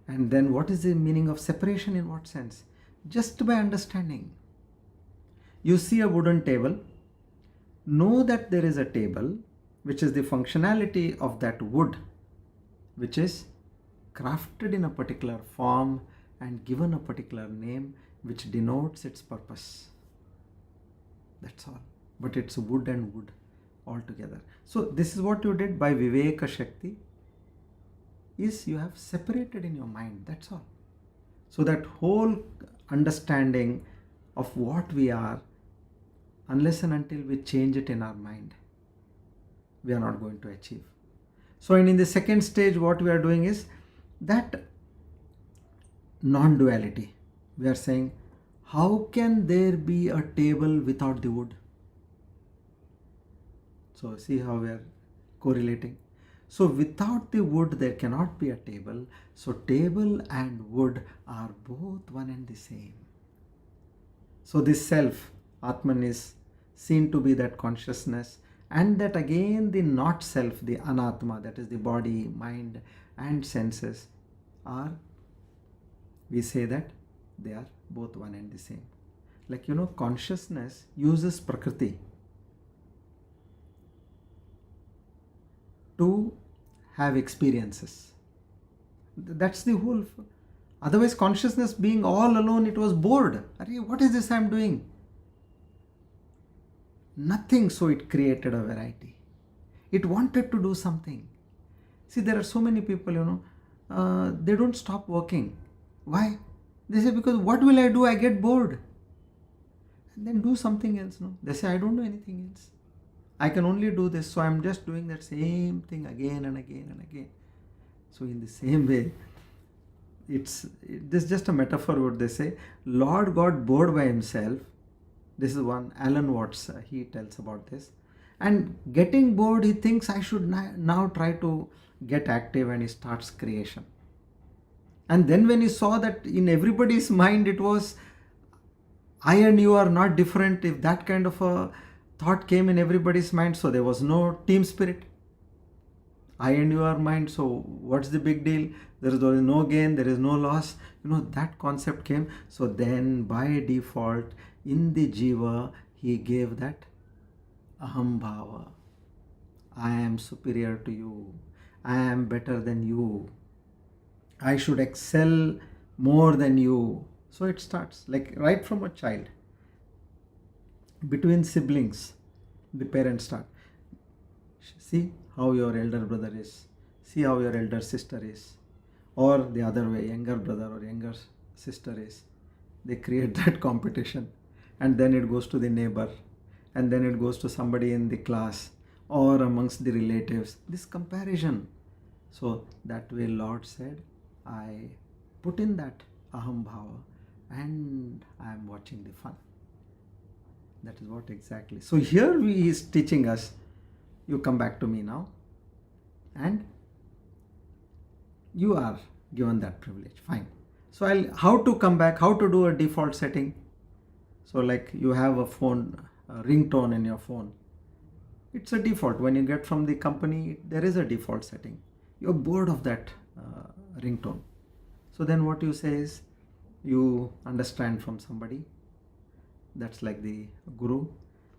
And then what is the meaning of separation? In what sense? Just by understanding. You see a wooden table, Know that there is a table, which is the functionality of that wood, which is crafted in a particular form and given a particular name which denotes its purpose. That's all. But it's wood and wood altogether. So this is what you did by Viveka Shakti, is you have separated in your mind. That's all. So that whole understanding of what we are, unless and until we change it in our mind, we are not going to achieve. So, and in the second stage, what we are doing is that non-duality. We are saying, how can there be a table without the wood? So, see how we are correlating. So, without the wood, there cannot be a table. So, table and wood are both one and the same. So, this self, Atman, is seen to be that consciousness, and that again the not self, the anatma, that is the body, mind and senses, are, we say that they are both one and the same. Like, consciousness uses Prakriti to have experiences. That's the whole. Otherwise, consciousness being all alone, it was bored. What is this I am doing? Nothing, so it created a variety. It wanted to do something. See, there are so many people, they don't stop working. Why? They say, because what will I do? I get bored. And then do something else. No, they say, I don't do anything else. I can only do this, so I'm just doing that same thing again and again and again. So in the same way, this is just a metaphor. What they say, Lord got bored by himself. This is one, Alan Watts, he tells about this. And getting bored, he thinks, I should now try to get active, and he starts creation. And then when he saw that in everybody's mind it was, I and you are not different, if that kind of a thought came in everybody's mind, so there was no team spirit. I and you are mind, so what's the big deal? There is no gain, there is no loss. That concept came. So then by default, in the jiva, he gave that aham bhava. I am superior to you. I am better than you. I should excel more than you. So it starts like right from a child. Between siblings, the parents start. See how your elder brother is. See how your elder sister is. Or the other way, younger brother or younger sister is. They create that competition. And then it goes to the neighbor. And then it goes to somebody in the class or amongst the relatives. This comparison. So that way Lord said, I put in that aham bhava and I am watching the fun. That is what exactly. So here he is teaching us, you come back to me now, and you are given that privilege. Fine. So how to come back, how to do a default setting. So like you have a phone, a ringtone in your phone. It's a default. When you get from the company, there is a default setting. You're bored of that ringtone. So then what you say is, you understand from somebody, that's like the guru.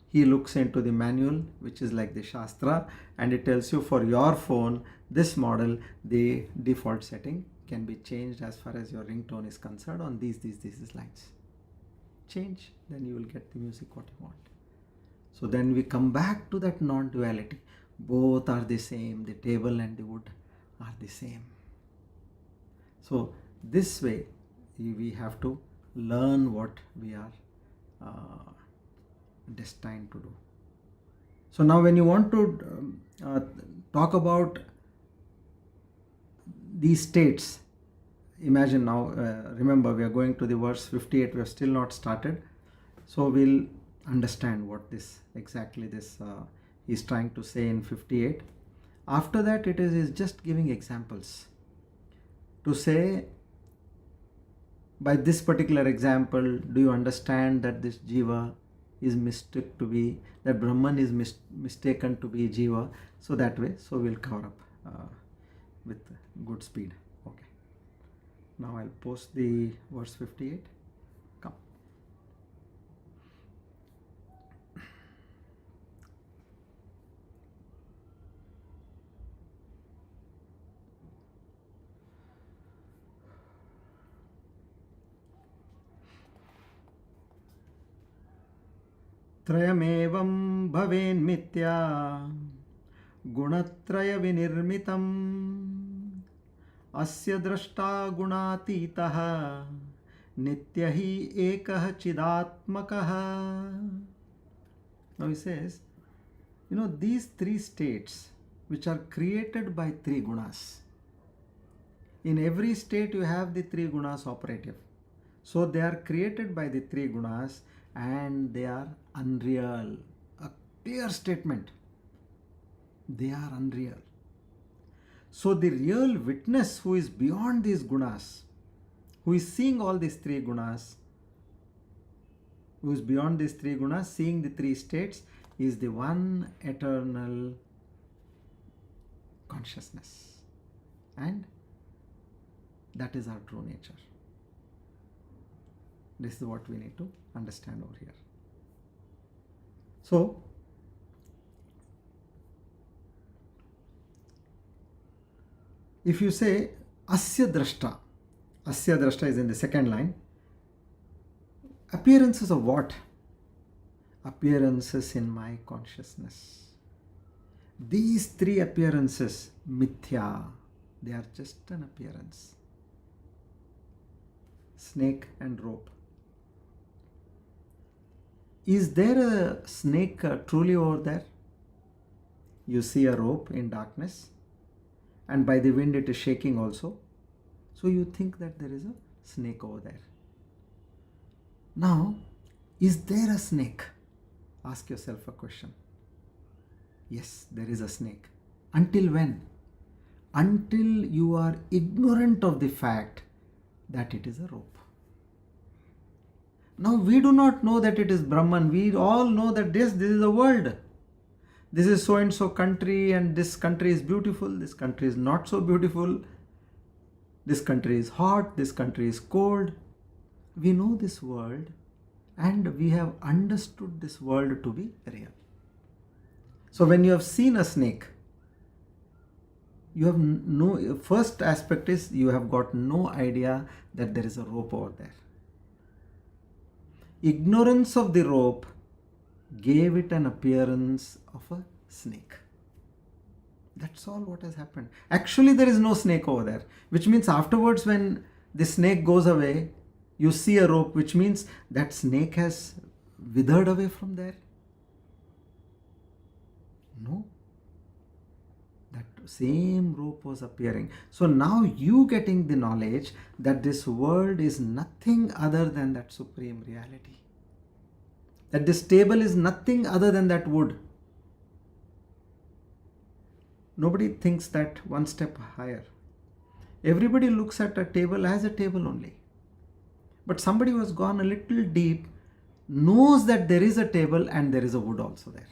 He looks into the manual, which is like the Shastra, and it tells you for your phone, this model, the default setting can be changed as far as your ringtone is concerned on these lines. Change, then you will get the music what you want. So then we come back to that non-duality. Both are the same. The table and the wood are the same. So this way we have to learn what we are destined to do. So now when you want to talk about these states, imagine now, remember we are going to the verse 58, we have still not started. So we'll understand what this exactly this is trying to say in 58. After that it is just giving examples to say, by this particular example, do you understand that this jiva is mistaken to be, that Brahman is mistaken to be jiva? So that way, so we'll cover up with good speed. Okay. Now I'll post the verse 58. Come. Trayamevam bhaven mitya gunatraya vinirmitam asya drashta gunatitaha nityahi ekah chidatmakaha. Now he says, these three states which are created by three gunas. In every state you have the three gunas operative. So they are created by the three gunas and they are unreal. A clear statement. They are unreal. So the real witness who is beyond these gunas, who is seeing all these three gunas, who is beyond these three gunas, seeing the three states, is the one eternal consciousness. And that is our true nature. This is what we need to understand over here. So, if you say asya drashta is in the second line. Appearances of what? Appearances in my consciousness. These three appearances, mithya, they are just an appearance. Snake and rope. Is there a snake truly over there? You see a rope in darkness, and by the wind it is shaking also. So you think that there is a snake over there. Now, is there a snake? Ask yourself a question. Yes, there is a snake. Until when? Until you are ignorant of the fact that it is a rope. Now, we do not know that it is Brahman. We all know that this is a world. This is so and so country, and this country is beautiful. This country is not so beautiful. This country is hot. This country is cold. We know this world, and we have understood this world to be real. So when you have seen a snake, you have no, first aspect is you have got no idea that there is a rope over there. Ignorance of the rope gave it an appearance of a snake. That's all what has happened. Actually, there is no snake over there, which means afterwards when the snake goes away, you see a rope, which means that snake has withered away from there. No. That same rope was appearing. So now you getting the knowledge that this world is nothing other than that supreme reality. That this table is nothing other than that wood. Nobody thinks that one step higher. Everybody looks at a table as a table only. But somebody who has gone a little deep knows that there is a table and there is a wood also there.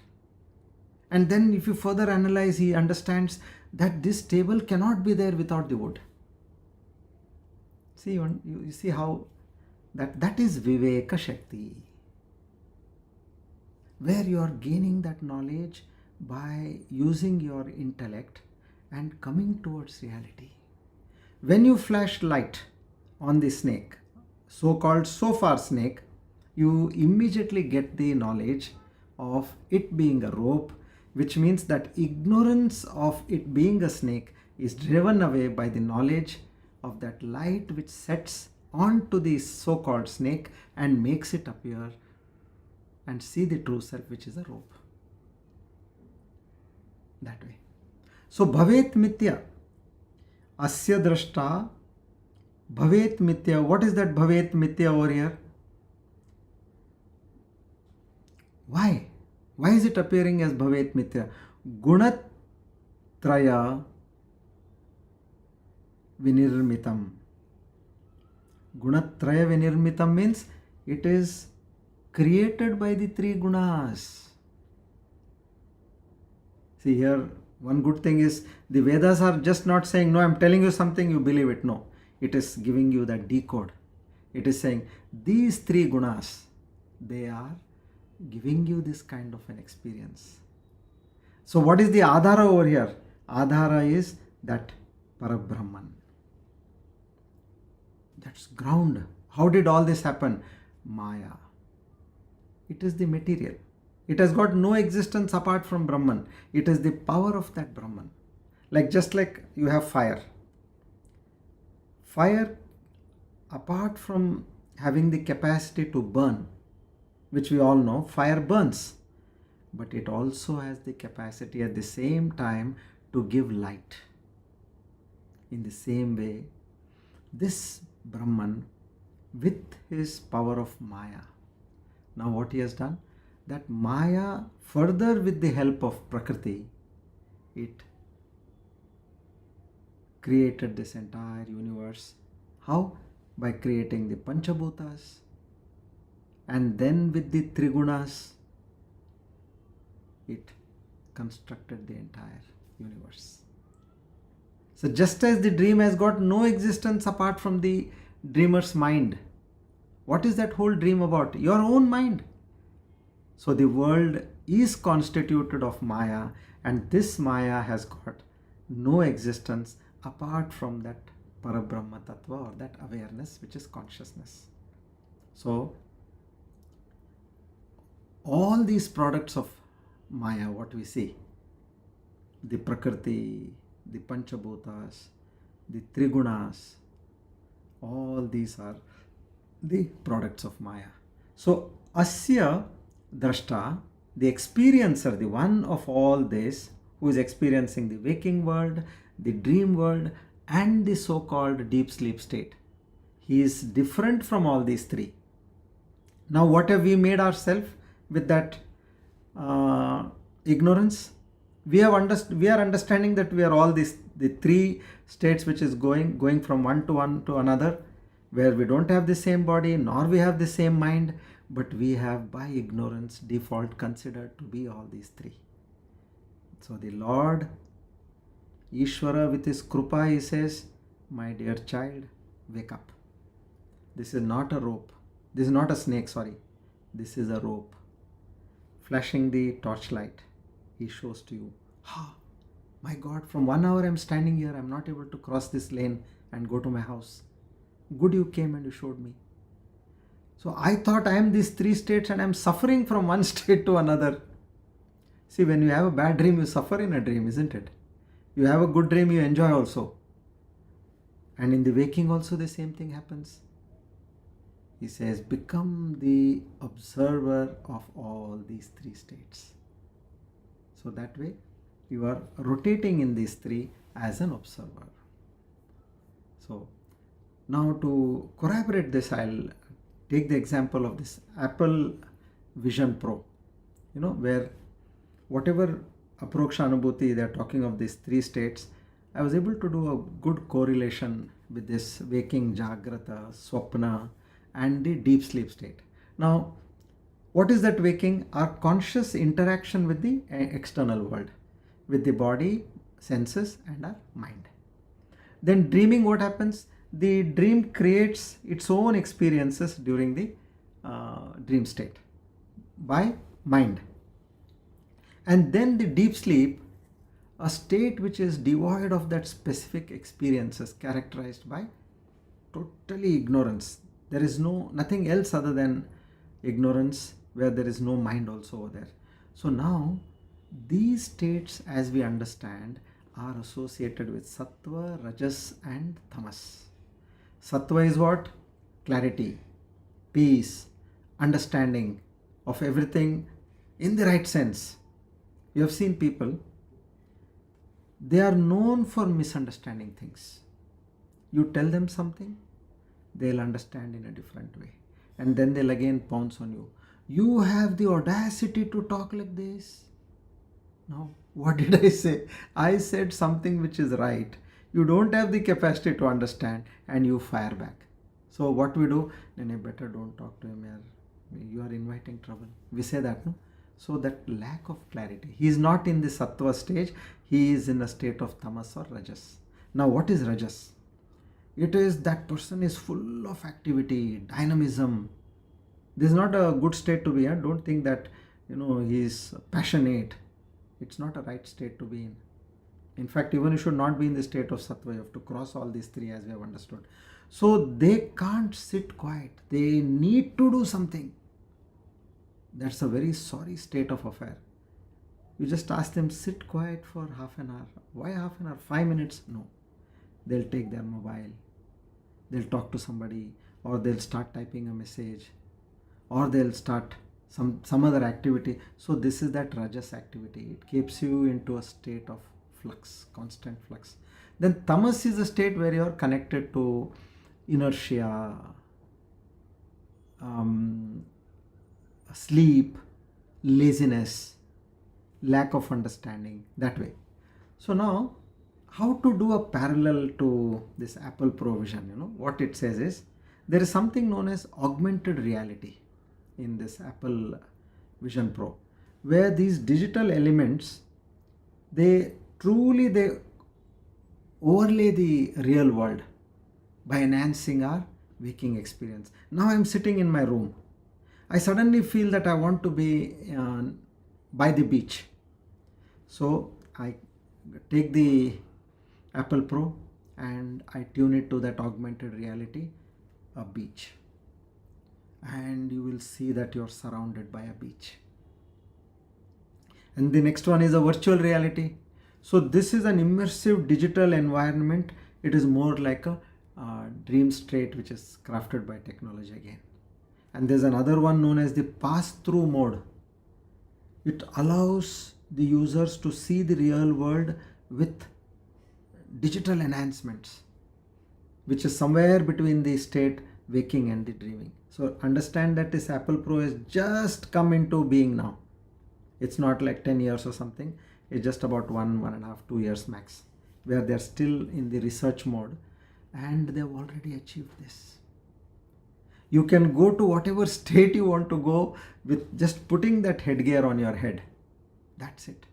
And then if you further analyze, he understands that this table cannot be there without the wood. See, you see how that is Viveka Shakti. Where you are gaining that knowledge by using your intellect and coming towards reality. When you flash light on the snake, so-called so-far snake, you immediately get the knowledge of it being a rope, which means that ignorance of it being a snake is driven away by the knowledge of that light which sets onto the so-called snake and makes it appear and see the true self, which is a rope. That way. So bhavet mithya, asya drashta, bhavet mithya. What is that bhavet mithya over here? Why? Why is it appearing as bhavet mithya? Gunatraya vinirmitam. Gunatraya vinirmitam means it is created by the three gunas. See here, one good thing is the Vedas are just not saying, no, I'm telling you something, you believe it. No, it is giving you that decode. It is saying these three gunas, they are giving you this kind of an experience. So what is the Adhara over here? Adhara is that Parabrahman. That's ground. How did all this happen? Maya. It is the material. It has got no existence apart from Brahman. It is the power of that Brahman. Just like you have fire. Fire, apart from having the capacity to burn, which we all know, fire burns. But it also has the capacity at the same time to give light. In the same way, this Brahman, with his power of Maya, now what he has done, that Maya, further with the help of Prakriti, it created this entire universe. How? By creating the Panchabhutas, and then with the Trigunas, it constructed the entire universe. So just as the dream has got no existence apart from the dreamer's mind, what is that whole dream about? Your own mind. So the world is constituted of Maya, and this Maya has got no existence apart from that Parabrahma Tattva, or that awareness, which is consciousness. So all these products of Maya, what we see, the Prakriti, the Panchabhutas, the Trigunas, all these are the products of Maya. So Asya Drashta, the experiencer, the one of all this, who is experiencing the waking world, the dream world, and the so-called deep sleep state, he is different from all these three. Now what have we made ourselves with that ignorance? We are understanding that we are all the three states, which is going from one to another, where we don't have the same body, nor we have the same mind, but we have by ignorance default considered to be all these three. So the Lord Ishvara, with his krupa, he says, my dear child, wake up. This is not a rope. This is not a snake, sorry. This is a rope. Flashing the torchlight, he shows to you, my God, from 1 hour I'm standing here, I'm not able to cross this lane and go to my house. Good, you came and you showed me. So I thought I am these three states and I'm suffering from one state to another. See, when you have a bad dream, you suffer in a dream, isn't it? You have a good dream, you enjoy also. And in the waking also the same thing happens. He says, become the observer of all these three states. So that way you are rotating in these three as an observer. So now to corroborate this, I'll take the example of this Apple Vision Pro, where whatever Aparoksha Anubhuthi, they are talking of these three states, I was able to do a good correlation with this waking Jagrata, Swapna, and the deep sleep state. Now, what is that waking? Our conscious interaction with the external world, with the body, senses, and our mind. Then dreaming, what happens? The dream creates its own experiences during the dream state by mind. And then the deep sleep, a state which is devoid of that specific experiences, characterized by totally ignorance. There is nothing else other than ignorance, where there is no mind also over there. So now these states, as we understand, are associated with Sattva, Rajas, and Tamas. Sattva is what? Clarity, peace, understanding of everything in the right sense. You have seen people, they are known for misunderstanding things. You tell them something, they'll understand in a different way. And then they'll again pounce on you. You have the audacity to talk like this. Now, what did I say? I said something which is right. You don't have the capacity to understand, and you fire back. So what we do? Then better don't talk to him. You are inviting trouble. We say that, no? So that lack of clarity. He is not in the Sattva stage. He is in a state of Tamas or Rajas. Now what is Rajas? It is that person is full of activity, dynamism. This is not a good state to be in. Don't think that, he is passionate. It's not a right state to be in. In fact, even you should not be in the state of Sattva. You have to cross all these three, as we have understood. So they can't sit quiet. They need to do something. That's a very sorry state of affair. You just ask them, sit quiet for half an hour. Why half an hour? 5 minutes? No. They'll take their mobile, they'll talk to somebody, or they'll start typing a message, or they'll start some other activity. So this is that rajas activity. It keeps you into a state of flux, constant flux. Then tamas is a state where you're connected to inertia, sleep, laziness, lack of understanding, that way. So now, how to do a parallel to this Apple Pro Vision? What it says is, there is something known as augmented reality in this Apple Vision Pro, where these digital elements, they overlay the real world by enhancing our waking experience. Now I'm sitting in my room. I suddenly feel that I want to be by the beach. So I take the Apple Pro and I tune it to that augmented reality, a beach. And you will see that you're surrounded by a beach. And the next one is a virtual reality. So this is an immersive digital environment. It is more like a dream state, which is crafted by technology again. And there's another one known as the pass-through mode. It allows the users to see the real world with digital enhancements, which is somewhere between the state waking and the dreaming. So understand that this Apple Pro has just come into being now. It's not like 10 years or something. It's just about 1.5, 2 years max, where they're still in the research mode, and they've already achieved this. You can go to whatever state you want to go with just putting that headgear on your head. That's it.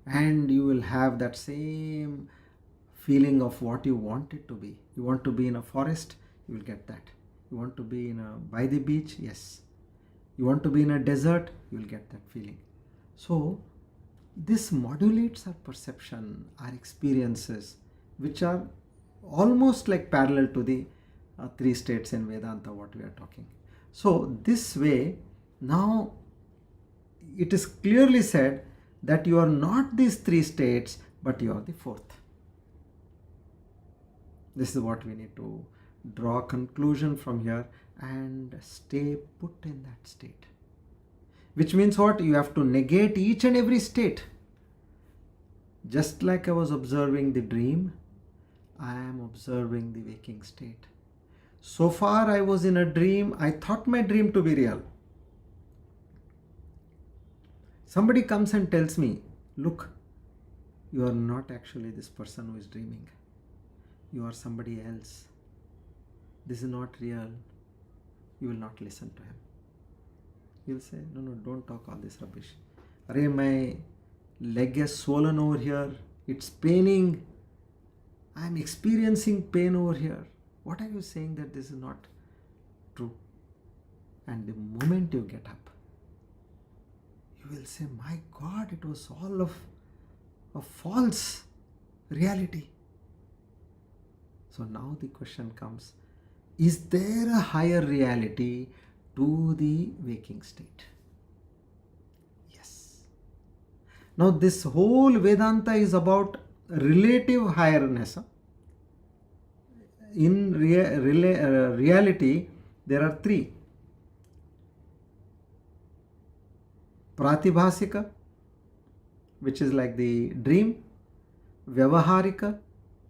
And you will have that same feeling of what you want it to be. You want to be in a forest, you will get that. You want to be by the beach, yes. You want to be in a desert, you will get that feeling. So this modulates our perception, our experiences, which are almost like parallel to the 3 states in Vedanta, what we are talking. So this way, now it is clearly said that you are not these 3 states, but you are the 4th. This is what we need to draw a conclusion from here and stay put in that state. Which means what? You have to negate each and every state. Just like I was observing the dream, I am observing the waking state. So far I was in a dream, I thought my dream to be real. Somebody comes and tells me, look, you are not actually this person who is dreaming. You are somebody else. This is not real. You will not listen to him. You will say, no, don't talk all this rubbish. Arey, my leg is swollen over here. It's paining. I am experiencing pain over here. What are you saying that this is not true? And the moment you get up, you will say, my God, it was all of a false reality. So now the question comes, is there a higher reality to the waking state? Yes. Now this whole Vedanta is about relative highness. In reality, there are 3. Pratibhasika, which is like the dream. Vyavaharika,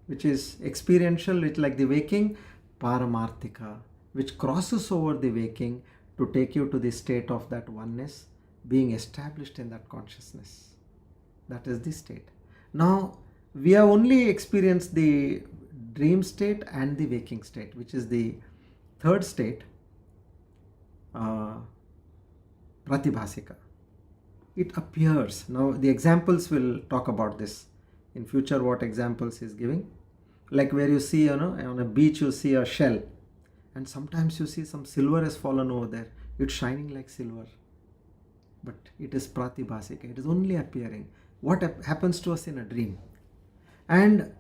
which is experiential, which like the waking. Paramarthika, which crosses over the waking to take you to the state of that oneness, being established in that consciousness. That is the state. Now, we have only experienced the dream state and the waking state, which is the 3rd state, Pratibhasika. It appears. Now, the examples will talk about this. In future, what examples is giving. Like where you see, on a beach you see a shell, and sometimes you see some silver has fallen over there. It's shining like silver, but it is pratibhasika. It is only appearing. What happens to us in a dream? And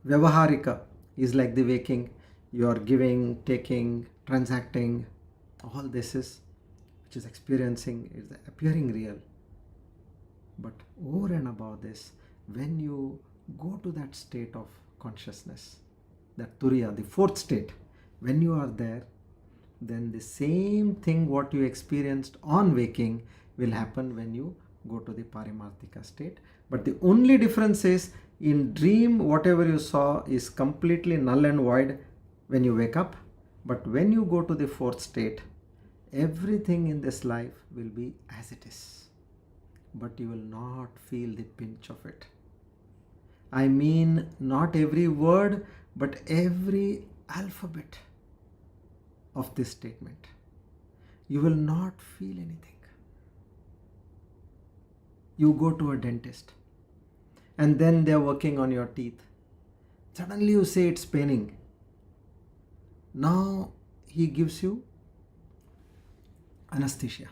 vyavaharika is like the waking. You are giving, taking, transacting. All this is which is experiencing, is appearing real. But over and above this, when you go to that state of consciousness, that turiya, the fourth state, when you are there, then the same thing what you experienced on waking will happen when you go to the parimarthika state. But the only difference is, in dream whatever you saw is completely null and void when you wake up. But when you go to the fourth state, everything in this life will be as it is. But you will not feel the pinch of it. I mean, not every word, but every alphabet of this statement. You will not feel anything. You go to a dentist and then they are working on your teeth. Suddenly you say it's paining. Now he gives you anesthesia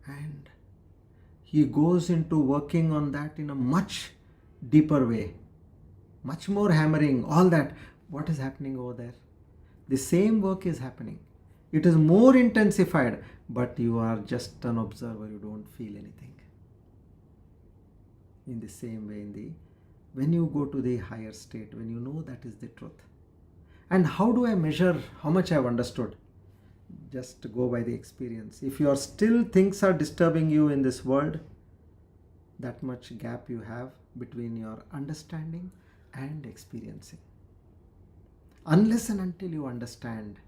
and he goes into working on that in a much deeper way, much more hammering, all that. What is happening over there? The same work is happening. It is more intensified, but you are just an observer, you don't feel anything. In the same way, when you go to the higher state, when you know that is the truth. And how do I measure how much I have understood? Just go by the experience. If you are still, things are disturbing you in this world, that much gap you have between your understanding and experiencing. Unless and until you understand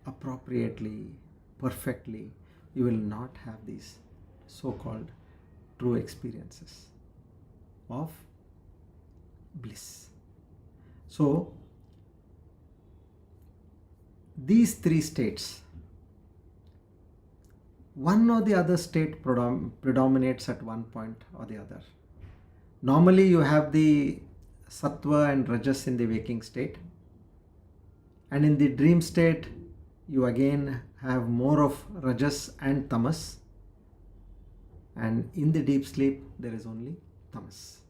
appropriately, perfectly, you will not have these so-called true experiences of bliss. So, these three states, one or the other state predominates at one point or the other. Normally you have the sattva and rajas in the waking state, and in the dream state you again have more of rajas and tamas, and in the deep sleep there is only tamas.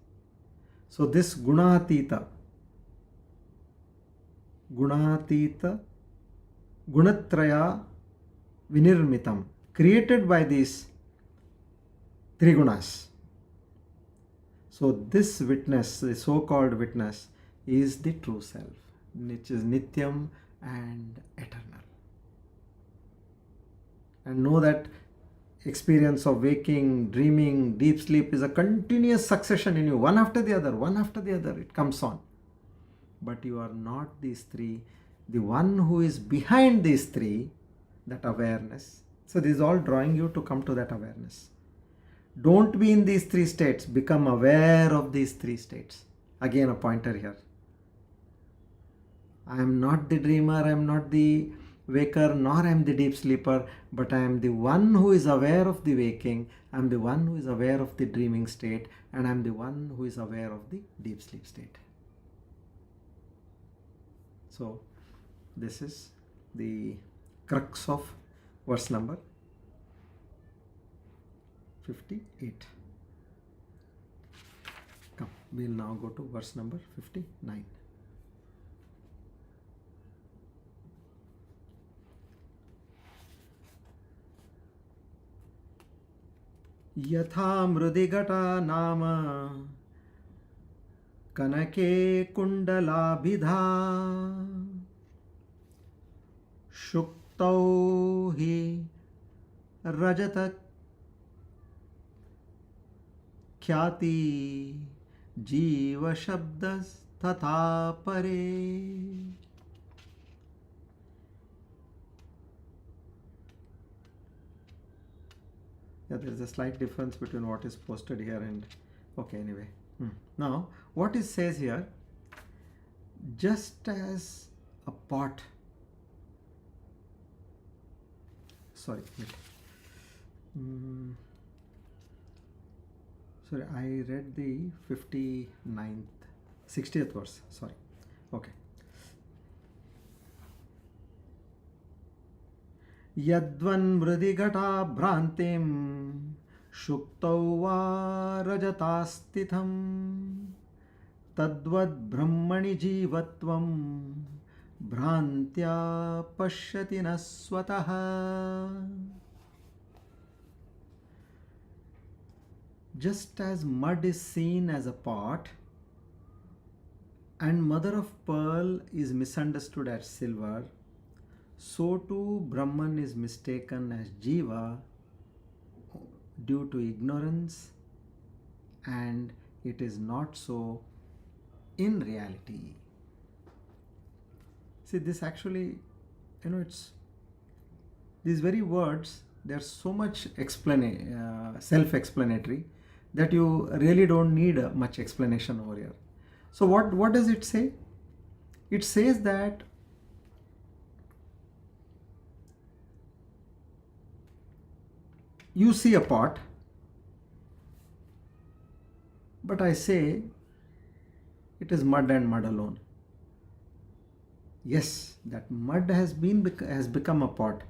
So this gunatita, gunatraya vinirmitam, created by these three gunas. So this witness, the so-called witness, is the true self, which is nityam and eternal. And know that experience of waking, dreaming, deep sleep is a continuous succession in you, one after the other, it comes on. But you are not these three. The one who is behind these three, that awareness. So this is all drawing you to come to that awareness. Don't be in these three states, become aware of these three states. Again a pointer here. I am not the dreamer, I am not the waker, nor I am the deep sleeper, but I am the one who is aware of the waking, I am the one who is aware of the dreaming state, and I am the one who is aware of the deep sleep state. So this is the crux of verse number 58. Come, we will now go to verse number 59. Yatha mrudigata nama kanake kundalabhidha shuktau hi rajata khyati jiva shabdas tatha pare. Yeah, there is a slight difference between what is posted here and okay, anyway. Now what it says here, just as a pot, sorry, I read the 60th verse, sorry, okay. Yadvan mrudigata bhrantim shuktau va rajatastitham tadvad brahmani jivatvam Bhrantya pashyati na swataha. Just as mud is seen as a pot and mother of pearl is misunderstood as silver, so too Brahman is mistaken as jiva due to ignorance, and it is not so in reality. See, this actually, it's these very words, they are so much self-explanatory that you really don't need much explanation over here. So what does it say? It says that you see a pot, but I say it is mud and mud alone. Yes, that mud has become a pot,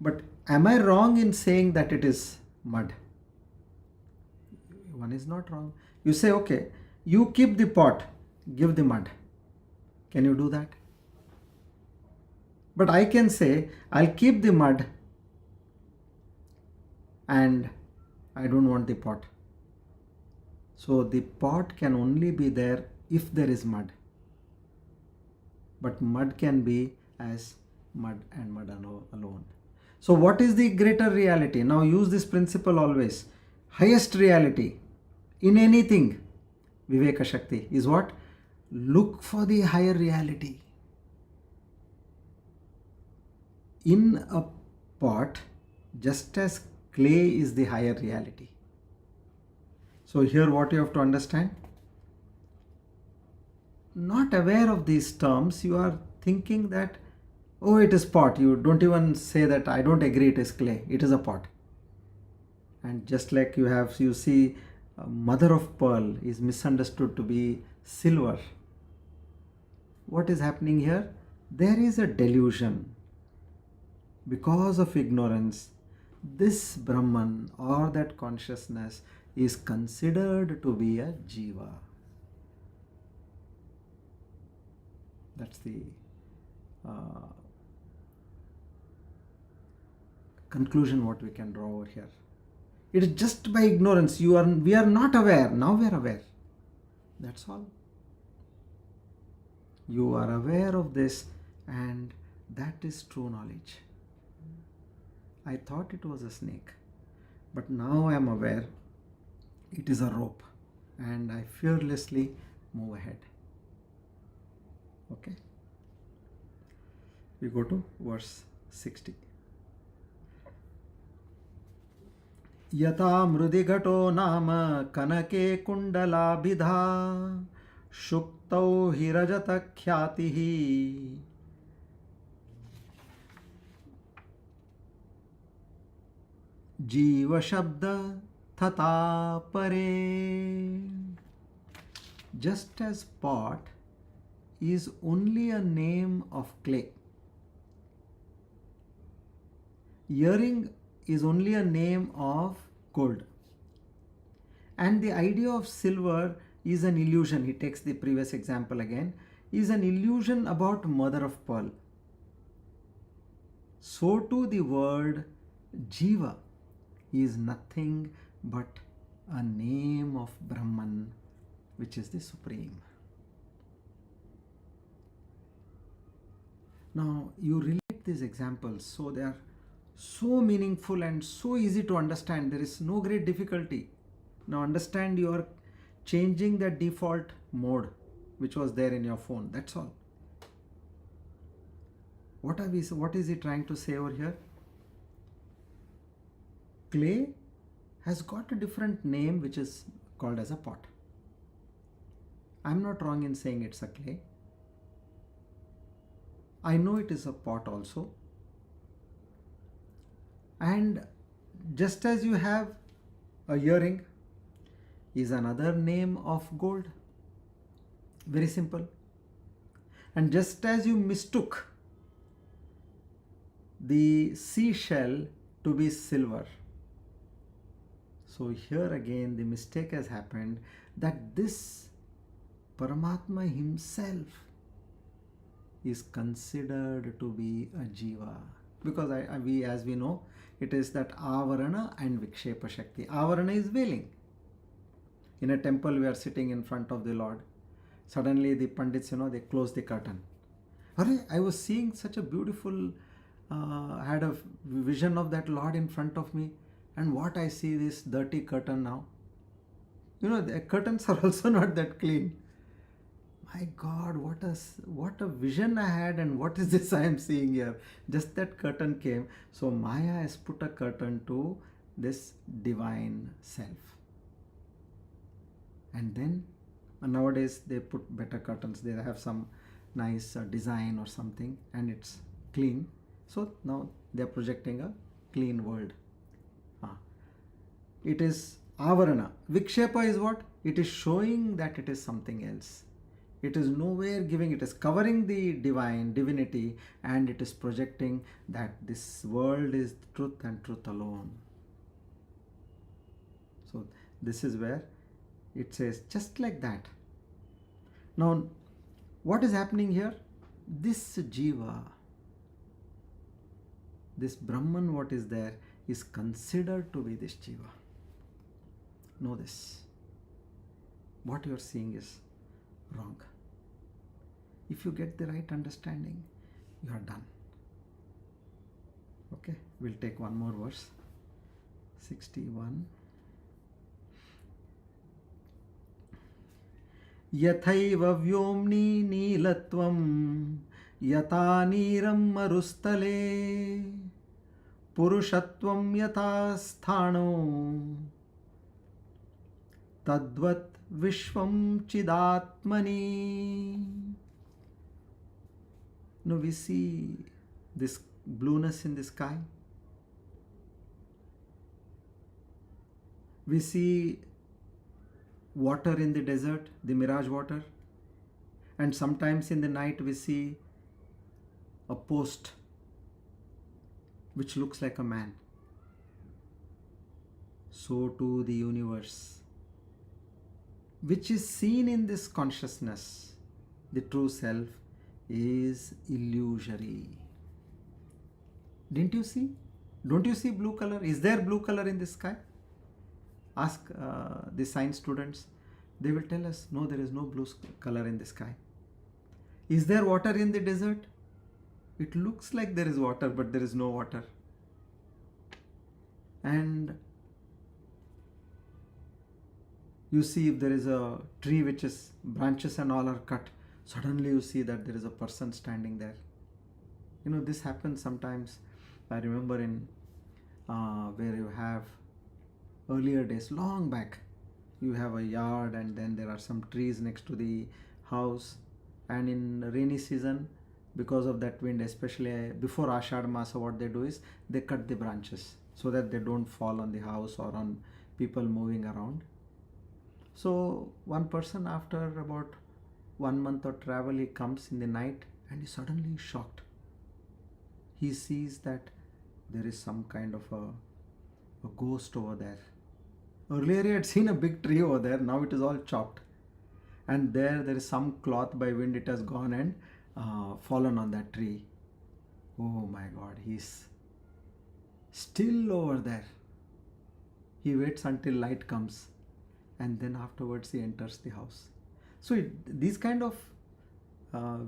but am I wrong in saying that it is mud? One is not wrong. You say, okay, you keep the pot, give the mud. Can you do that? But I can say, I'll keep the mud and I don't want the pot. So the pot can only be there if there is mud. But mud can be as mud and mud alone. So what is the greater reality? Now use this principle always. Highest reality in anything, Viveka Shakti, is what? Look for the higher reality. In a pot, just as clay is the higher reality. So here what you have to understand, not aware of these terms, you are thinking that, oh, it is pot. You don't even say that I don't agree it is clay. It is a pot. And just like you see mother of pearl is misunderstood to be silver. What is happening here? There is a delusion. Because of ignorance, this Brahman or that consciousness is considered to be a jiva. That's the conclusion what we can draw over here. It is just by ignorance. We are not aware. Now we are aware. That's all. You are aware of this, and that is true knowledge. I thought it was a snake, but now I am aware it is a rope, and I fearlessly move ahead. Okay. We go to verse 60. Yata mrudighato nama kanake kundalabhidha shuktau hirajata khyatihi jiva shabda thata pare. Just as pot is only a name of clay, earring is only a name of gold, and the idea of silver is an illusion. He takes the previous example again, is an illusion about mother of pearl. So too the word jiva is nothing but a name of Brahman, which is the supreme. Now you relate these examples, so they are so meaningful and so easy to understand. There is no great difficulty. Now understand, you are changing the default mode which was there in your phone. That's all. What is he trying to say over here? Clay has got a different name which is called as a pot. I'm not wrong in saying it's a clay. I know it is a pot also. And just as you have a earring is another name of gold. Very simple. And just as you mistook the seashell to be silver, so here again the mistake has happened that this Paramatma himself is considered to be a jiva. Because we, as we know, it is that avarana and vikshepa shakti. Avarana is veiling. In a temple, we are sitting in front of the Lord. Suddenly the pandits, they close the curtain. I was seeing such a beautiful, had a vision of that Lord in front of me, and what I see this dirty curtain now. The curtains are also not that clean. My God, what a vision I had, and what is this I am seeing here? Just that curtain came. So Maya has put a curtain to this divine self. And then nowadays they put better curtains. They have some nice design or something, and it's clean. So now they are projecting a clean world. It is avarana. Vikshepa is what? It is showing that it is something else. It is nowhere giving, it is covering the divinity, and it is projecting that this world is truth and truth alone. So this is where it says just like that. Now, what is happening here? This jiva, this Brahman, what is there, is considered to be this jiva. Know this. What you are seeing is wrong. If you get the right understanding, you are done. Okay, we'll take one more verse. 61. Yathaiva vyomni nilatvam yata neeram marustale purushatvam yata sthano tadvat vishvam chidatmani. Now we see this blueness in the sky. We see water in the desert, the mirage water. And sometimes in the night we see a post which looks like a man. So too the universe, which is seen in this consciousness, the true self, is illusory. Didn't you see? Don't you see blue color? Is there blue color in the sky? Ask the science students. They will tell us, no, there is no blue color in the sky. Is there water in the desert? It looks like there is water, but there is no water. And you see, if there is a tree which is branches and all are cut, suddenly you see that there is a person standing there. This happens sometimes. I remember in where you have earlier days, long back, you have a yard and then there are some trees next to the house, and in rainy season, because of that wind, especially before Ashad Masa, what they do is they cut the branches so that they don't fall on the house or on people moving around. So one person, after about 1 month of travel, he comes in the night and he suddenly is shocked. He sees that there is some kind of a ghost over there. Earlier he had seen a big tree over there, now it is all chopped. And there is some cloth, by wind it has gone and fallen on that tree. Oh my God, he's still over there. He waits until light comes, and then afterwards he enters the house. So these kind of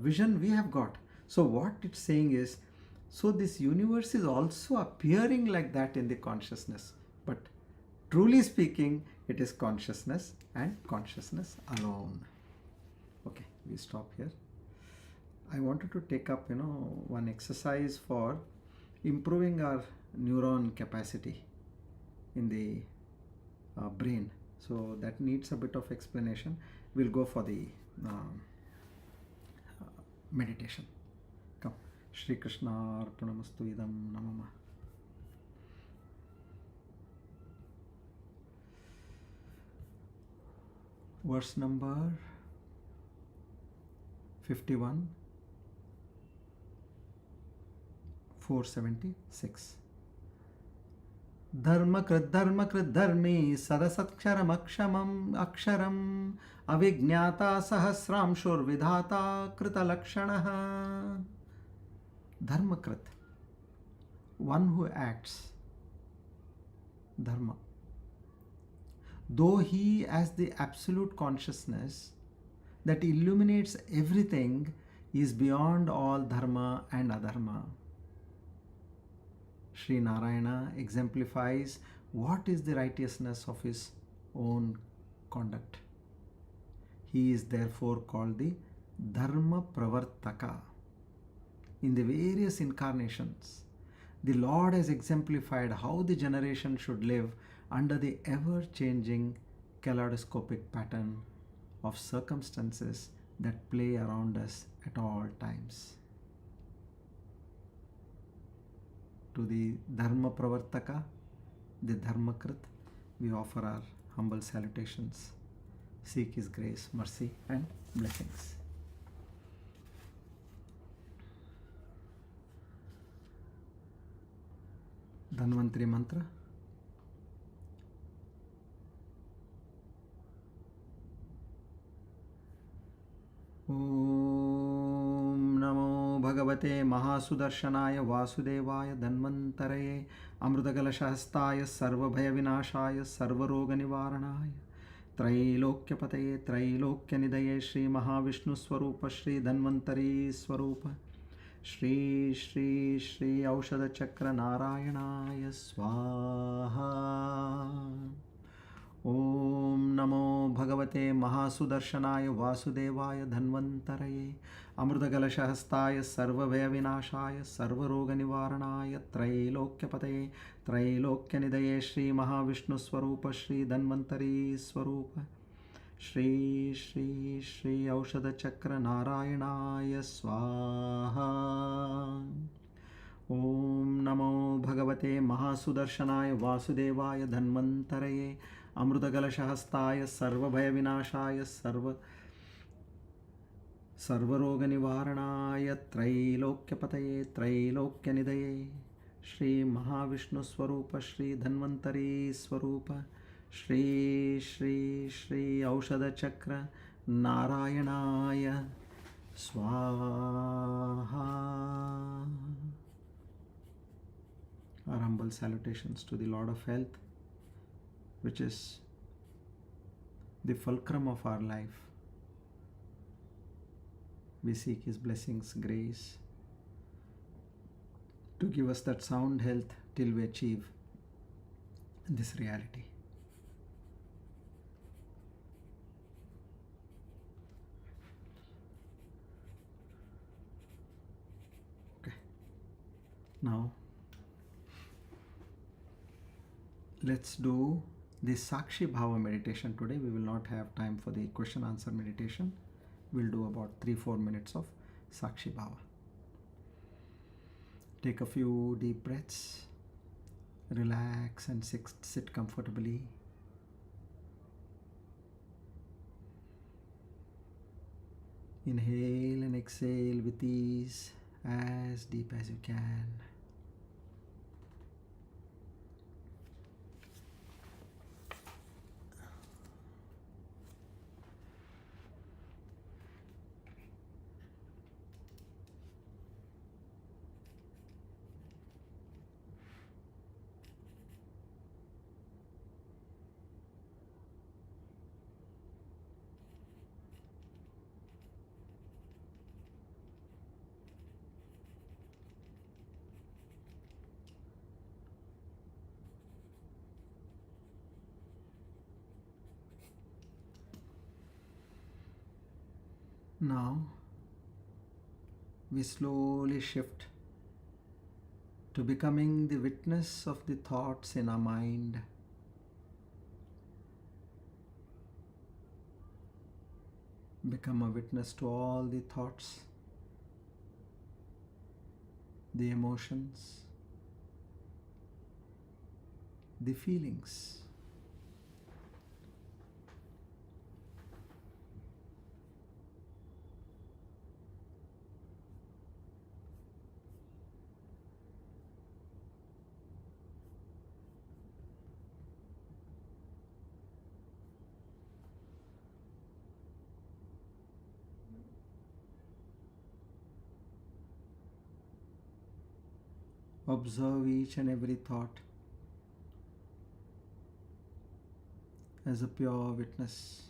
vision we have got. So what it's saying is, so this universe is also appearing like that in the consciousness, but truly speaking, it is consciousness and consciousness alone. Okay, we stop here. I wanted to take up, one exercise for improving our neuron capacity in the brain. So that needs a bit of explanation. We'll go for the meditation. Come. Shri Krishna Arpanamastu Idam Namama. Verse number 51, 476. Dharmakrit dharmi sadasatksharam aksharam avignata sahasramshur vidhata krita lakshanaha. Dharmakrit, one who acts dharma. Though he as the absolute consciousness that illuminates everything is beyond all dharma and adharma. Sri Narayana exemplifies what is the righteousness of his own conduct. He is therefore called the Dharma Pravartaka. In the various incarnations, the Lord has exemplified how the generation should live under the ever-changing kaleidoscopic pattern of circumstances that play around us at all times. To the Dharma Pravartaka, the Dharmakrit, we offer our humble salutations. Seek His grace, mercy and blessings. Dhanvantari Mantra. Om Namo Bhagavate Mahasudarshanaya Vasudevaya Dhanvantaraye Amrutakalashahastaya Sarvabhaya Vinashaya Sarvaroga Nivaranaya Trailokyapataye Trailokyanidaye Shri Mahavishnu Swarupa Shri Dhanvantari Swarupa Shri Shri Shri Aushadha Chakra Narayanaya Swaha. Om Namo Bhagavate Mahasudarshanaya Vasudevaya Dhanvantaraye Amrutakalashahastaya Sarvabhaya Vinashaya Sarvaroga Nivaranaya Trailokyapataye Trailokyanidaye Shri Mahavishnu Swarupa Shri Dhanvantari Swarupa Shri Shri Shri Aushadha Chakra Narayanaya Swaha. Om Namo Bhagavate Mahasudarshanaya Vasudevaya Dhanvantaraye Amrutakalashahastaya Sarvabhaya Vinashaya Sarvaroga Nivaranaya Trailokyapataye Trailokyanidaye Shri Mahavishnu Swarupa Shri Dhanvantari Swarupa Shri Shri Shri Aushadha Chakra Narayanaya Swaha. Our humble salutations to the Lord of Health, which is the fulcrum of our life. We seek His blessings, grace to give us that sound health till we achieve this reality. Okay. Now, let's do the Sakshi Bhava meditation today. We will not have time for the question answer meditation. We'll do about 3-4 minutes of Sakshi Bhava. Take a few deep breaths. Relax and sit comfortably. Inhale and exhale with ease, as deep as you can. Now, we slowly shift to becoming the witness of the thoughts in our mind. Become a witness to all the thoughts, the emotions, the feelings. Observe each and every thought as a pure witness.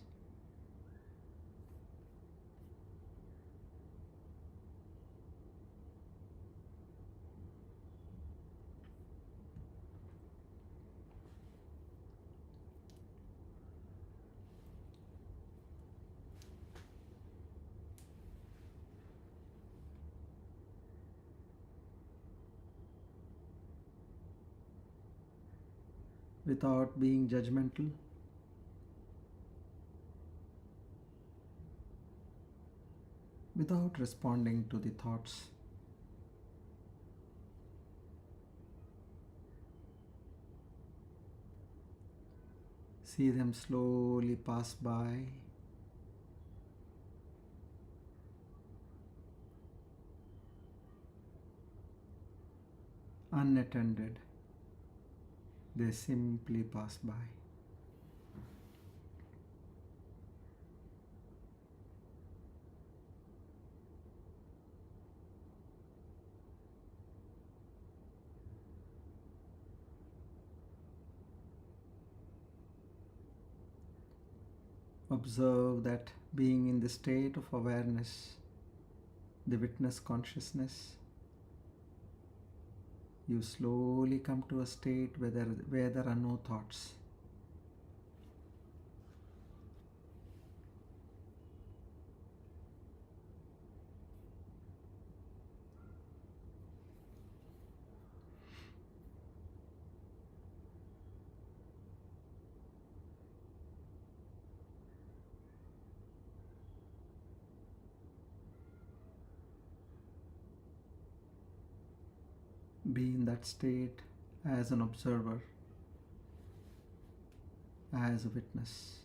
Without being judgmental, without responding to the thoughts. See them slowly pass by. Unattended, they simply pass by. Observe that being in the state of awareness, the witness consciousness, you slowly come to a state where there are no thoughts. Be in that state as an observer, as a witness.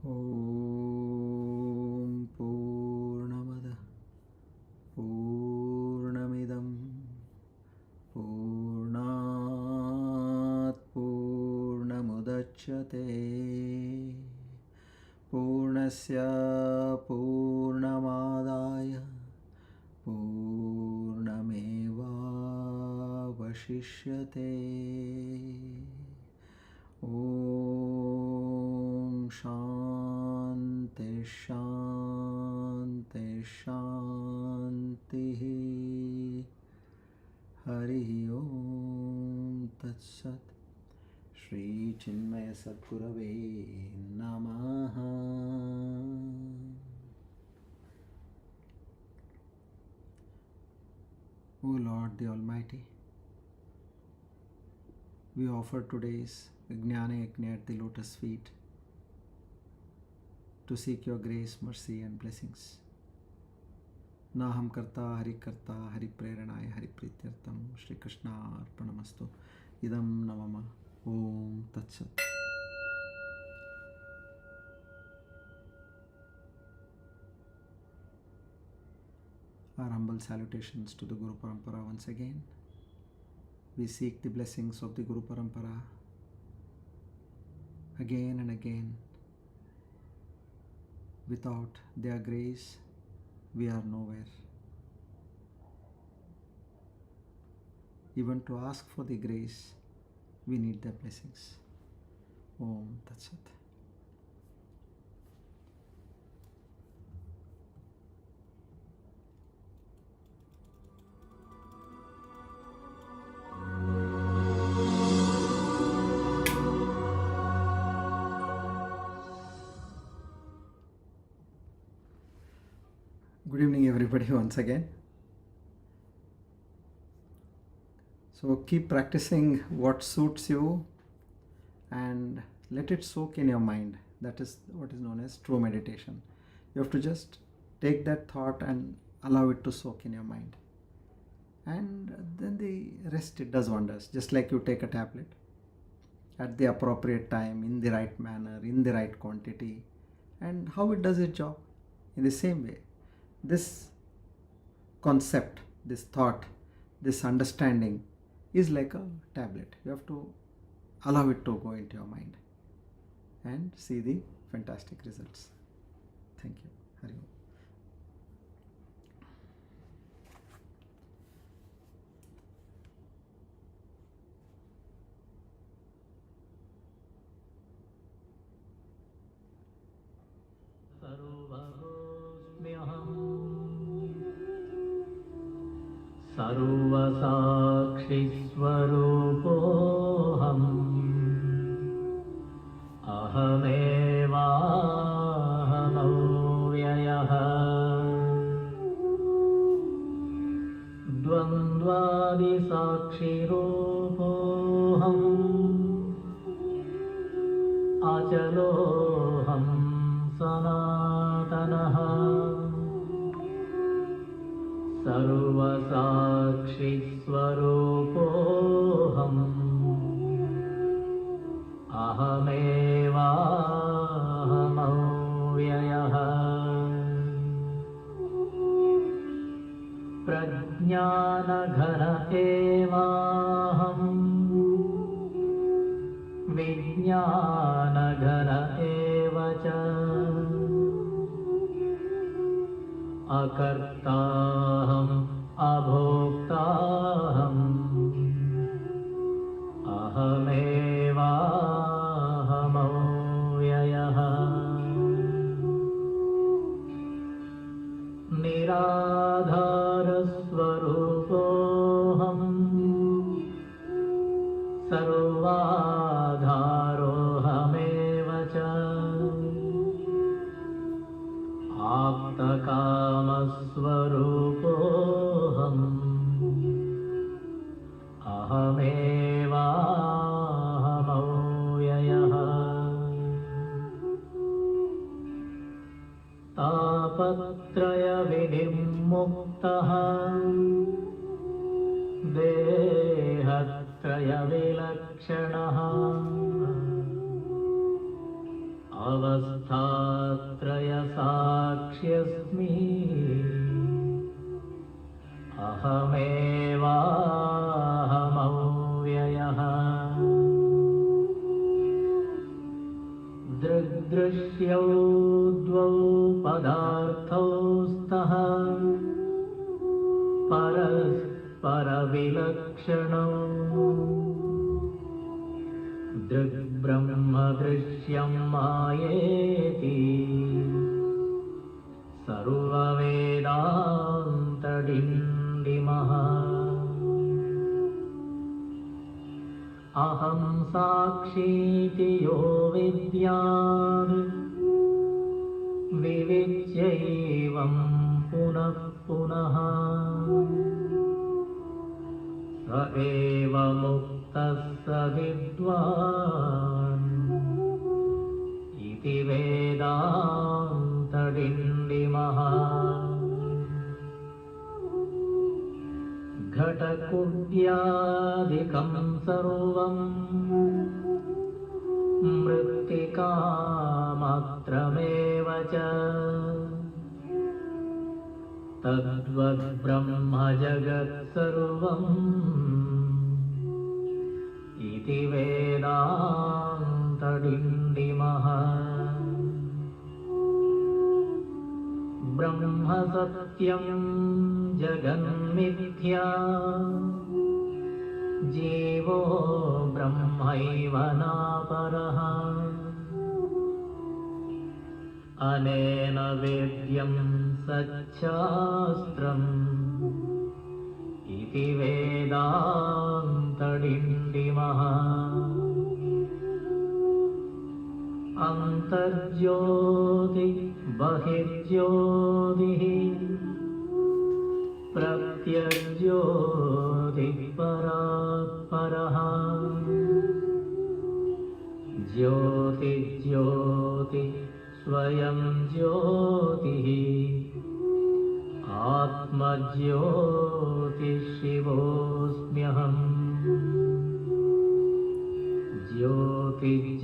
Om Purnamada Purnamidam Purnat Purnamudachyate Purnasya Purnamadaya Purnameva Vashishyate. Om Shanti Shanti Shanti. Hari Om Tat Sat. Shri Chinmaya Sadgurave Namaha. O Lord the Almighty, we offer today's Jnana Yajna at the lotus feet to seek your grace, mercy and blessings. Naham karta hari preranaya hari prityartam Shri Krishna arpanamastu idam namama. Om Tat Sat. Our humble salutations to the Guru Parampara once again. We seek the blessings of the Guru Parampara again and again. Without their grace, we are nowhere. Even to ask for the grace, we need their blessings. Om Tat Sat. Good evening everybody once again. So keep practicing what suits you and let it soak in your mind. That is what is known as true meditation. You have to just take that thought and allow it to soak in your mind. and then the rest it does wonders. Just like you take a tablet at the appropriate time, in the right manner, in the right quantity, and how it does its job. In the same way, this concept, this thought, this understanding is like a tablet. You have to allow it to go into your mind and see the fantastic results. Thank you. Hari Om. सर्वसाक्षिस्वरूपोऽहम् अहमेवाहमव्ययः द्वन्द्वादिसाक्षिरूपोऽहम् अचलोऽहं सनातनः सर्वसाक्षिस्वरूपोऽहम् अहमेवाहमव्ययः प्रज्ञानघन एवाहम् विज्ञानघन एव च अकर्ताहम् अभोक्ताहम् अहमेवाहमव्ययः निराधारस्वरूपोऽहम् सर्वाधारोऽहमेव च आप्तकामस्वरूपोऽहम् अहमेवाहमव्ययः तापत्रयविनिर्मुक्तः देहत्रयविलक्षणः अवस्थात्रयसाक्ष्यस्मि अहमेवाहमव्ययः दृग्दृश्यौ द्वौ पदार्थौ स्तः परस्परविलक्षणौ दृग्ब्रह्मदृश्यं मायेति सर्ववेदान्तडिण्डिमः अहं साक्षीति यो विद्यात् विविच्यैवं पुनः पुनः स एव मुक्तः स विद्वान् इति वेदान्तडिण्डिमः घटकुड्यादिकं सर्वं मृत्तिकामात्रमेव च तद्वद्ब्रह्म जगत्सर्वम् इति वेदान्तडिण्डिमः ब्रह्म सत्यं जगन्मिथ्या जीवो ब्रह्मैव नापरः अनेन वेद्यं सच्छास्त्रम् इति वेदान्तडिण्डिमः अन्तर्ज्योति बहिर्ज्योतिः प्रत्यज्योतिः परात्परः ज्योतिज्योति स्वयं ज्योतिः आत्मज्योतिः शिव Anubhuti